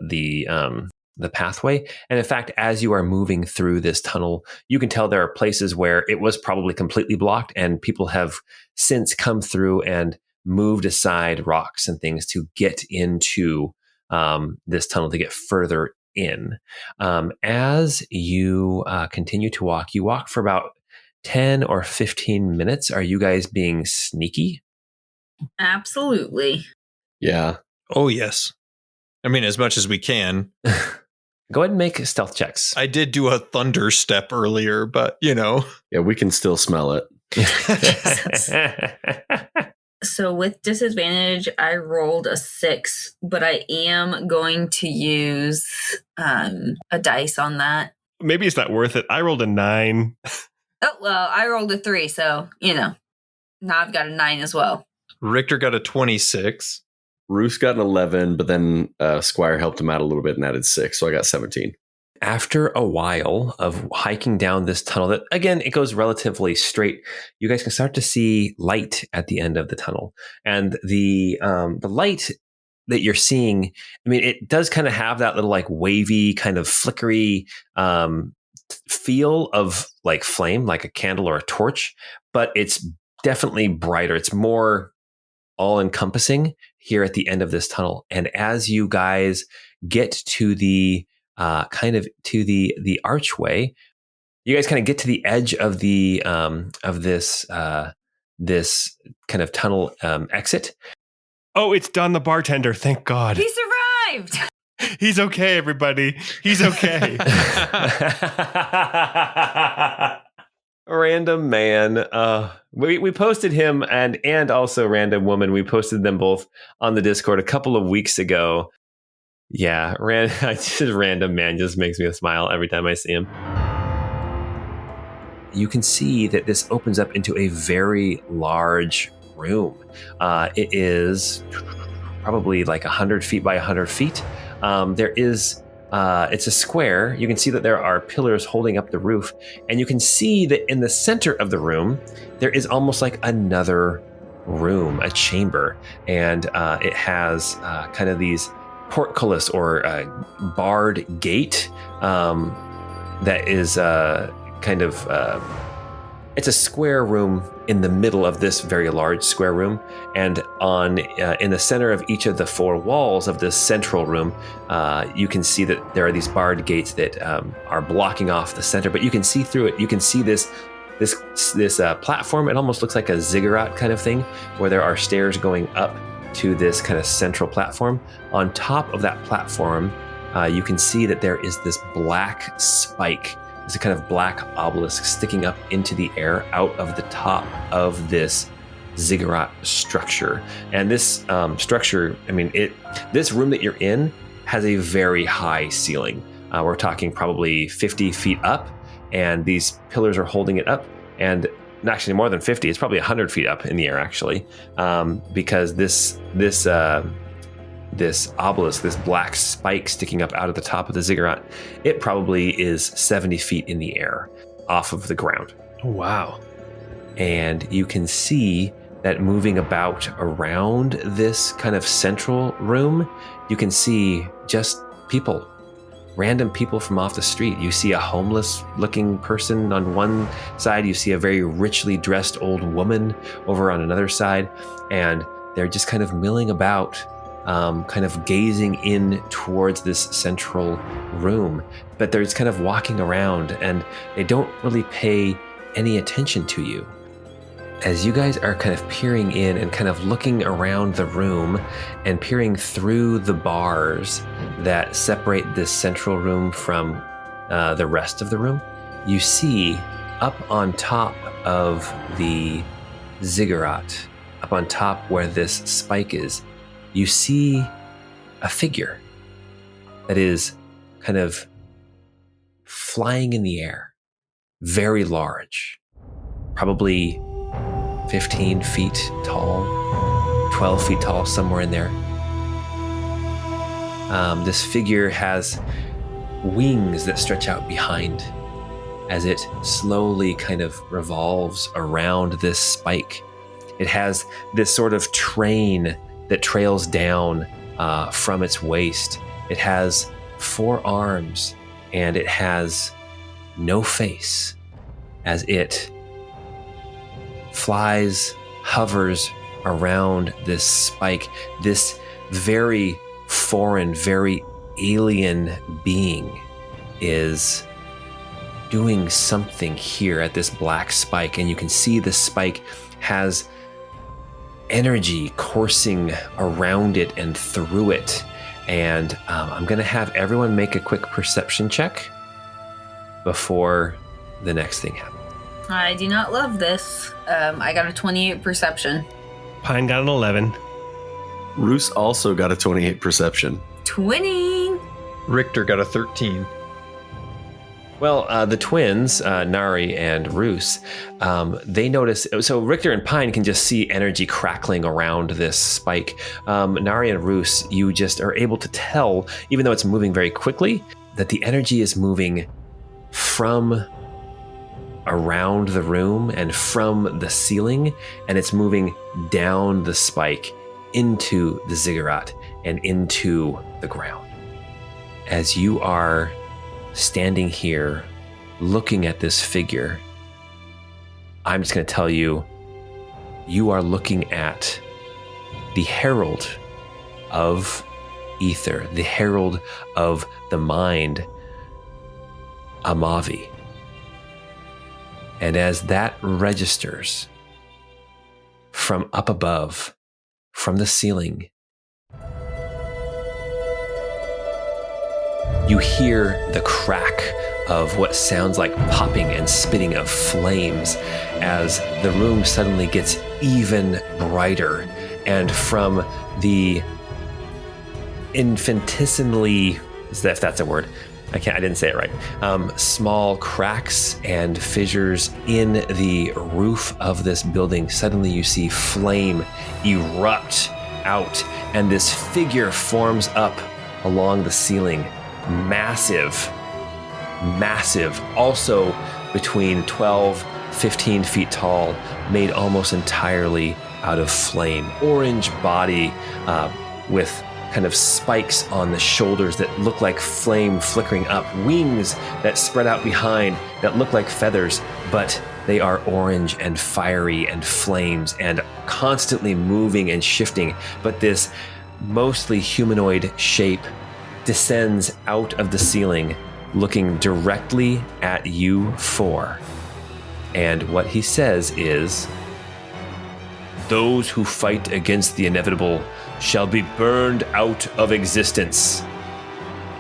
pathway. And in fact, as you are moving through this tunnel, you can tell there are places where it was probably completely blocked, and people have since come through and moved aside rocks and things to get into this tunnel to get further in. As you continue to walk, you walk for about 10 or 15 minutes. Are you guys being sneaky? Absolutely. Yeah. Oh, yes. I mean, as much as we can. Go ahead and make stealth checks. I did do a thunder step earlier, but, Yeah, we can still smell it. So with disadvantage, I rolled a 6, but I am going to use a dice on that. Maybe it's not worth it. I rolled a 9. Oh, well, I rolled a 3, so, now I've got a 9 as well. Richter got a 26. Roos got an 11, but then Squire helped him out a little bit and added 6, so I got 17. After a while of hiking down this tunnel that, again, it goes relatively straight, you guys can start to see light at the end of the tunnel. And the light that you're seeing, I mean, it does kind of have that little like wavy, kind of flickery feel of like flame, like a candle or a torch, but it's definitely brighter. It's more all-encompassing here at the end of this tunnel. And as you guys get to the the archway, you guys kind of get to the edge of the this kind of tunnel exit. Oh, it's Don the bartender. Thank God. He survived! He's okay, everybody. He's okay. Random man. We posted him and also Random Woman. We posted them both on the Discord a couple of weeks ago. Yeah, Random Man just makes me smile every time I see him. You can see that this opens up into a very large room. It is probably like 100 feet by 100 feet. It's a square. You can see that there are pillars holding up the roof, and you can see that in the center of the room, there is almost like another room, a chamber, and it has kind of these portcullis or barred gate that is it's a square room in the middle of this very large square room, and in the center of each of the 4 walls of this central room, you can see that there are these barred gates that are blocking off the center, but you can see through it. You can see this platform. It almost looks like a ziggurat kind of thing, where there are stairs going up to this kind of central platform. On top of that platform, you can see that there is this black spike. There's a kind of black obelisk sticking up into the air out of the top of this ziggurat structure. And this structure, I mean, this room that you're in has a very high ceiling. We're talking probably 50 feet up, and these pillars are holding it up. And actually more than 50, it's probably 100 feet up in the air, actually, because this obelisk, this black spike sticking up out of the top of the ziggurat, it probably is 70 feet in the air off of the ground. Oh, wow. And you can see that moving about around this kind of central room, you can see just people, random people from off the street. You see a homeless looking person on one side. You see a very richly dressed old woman over on another side. And they're just kind of milling about, kind of gazing in towards this central room. But they're just kind of walking around, and they don't really pay any attention to you. As you guys are kind of peering in and kind of looking around the room and peering through the bars that separate this central room from the rest of the room, you see up on top of the ziggurat, up on top where this spike is, you see a figure that is kind of flying in the air, very large, probably 15 feet tall, 12 feet tall, somewhere in there. This figure has wings that stretch out behind as it slowly kind of revolves around this spike. It has this sort of train that trails down from its waist. It has 4 arms, and it has no face as it flies, hovers around this spike, this very foreign, very alien being is doing something here at this black spike, and you can see the spike has energy coursing around it and through it. And I'm going to have everyone make a quick perception check before the next thing happens. I do not love this. I got a 28 perception. Pine got an 11. Roos also got a 28 perception. 20! Richter got a 13. Well, the twins, Nari and Roos, they notice. So Richter and Pine can just see energy crackling around this spike. Nari and Roos, you just are able to tell, even though it's moving very quickly, that the energy is moving from around the room and from the ceiling, and it's moving down the spike into the ziggurat and into the ground. As you are standing here looking at this figure, I'm just going to tell you, you are looking at the Herald of Ether, the Herald of the Mind, Amavi. And as that registers from up above, from the ceiling, you hear the crack of what sounds like popping and spitting of flames as the room suddenly gets even brighter. And from the infinitesimally, if that's a word, I didn't say it right, small cracks and fissures in the roof of this building, suddenly you see flame erupt out, and this figure forms up along the ceiling. Massive, also between 12, 15 feet tall, made almost entirely out of flame. Orange body with kind of spikes on the shoulders that look like flame flickering up. Wings that spread out behind that look like feathers, but they are orange and fiery and flames and constantly moving and shifting. But this mostly humanoid shape descends out of the ceiling, looking directly at you four. And what he says is, "Those who fight against the inevitable shall be burned out of existence."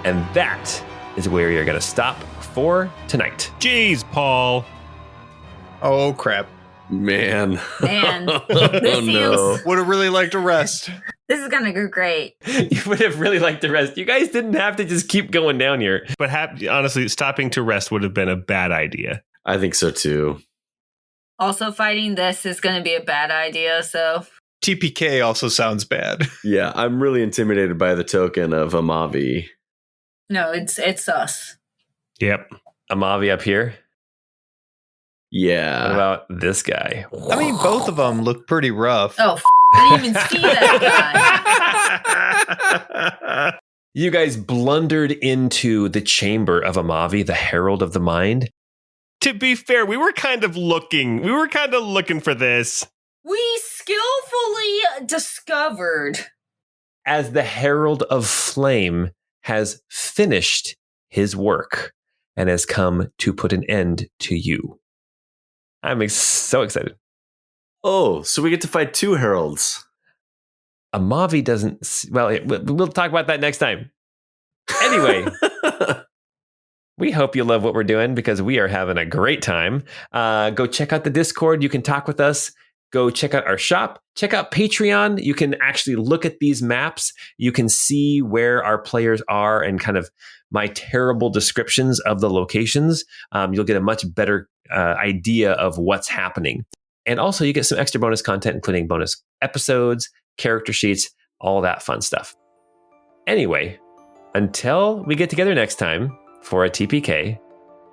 And that is where you're going to stop for tonight. Jeez, Paul. Oh, crap. Man. This no. Would have really liked to rest. This is gonna go great. You would have really liked to rest. You guys didn't have to just keep going down here. But honestly, stopping to rest would have been a bad idea. I think so too. Also, fighting this is gonna be a bad idea, so... TPK also sounds bad. Yeah, I'm really intimidated by the token of Amavi. No, it's us. Yep. Amavi up here. Yeah. What about this guy? I mean, both of them look pretty rough. Oh, I didn't even see that guy. You guys blundered into the chamber of Amavi, the Herald of the Mind. To be fair, we were kind of looking for this. We skillfully discovered. As the Herald of Flame has finished his work and has come to put an end to you. I'm so excited. Oh, so we get to fight two heralds. Amavi doesn't... Well, we'll talk about that next time. Anyway, we hope you love what we're doing because we are having a great time. Go check out the Discord. You can talk with us. Go check out our shop. Check out Patreon. You can actually look at these maps. You can see where our players are and kind of my terrible descriptions of the locations. You'll get a much better idea of what's happening. And also you get some extra bonus content, including bonus episodes, character sheets, all that fun stuff. Anyway, until we get together next time for a TPK,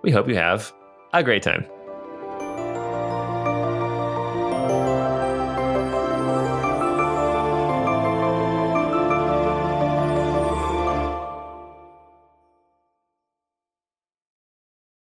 we hope you have a great time.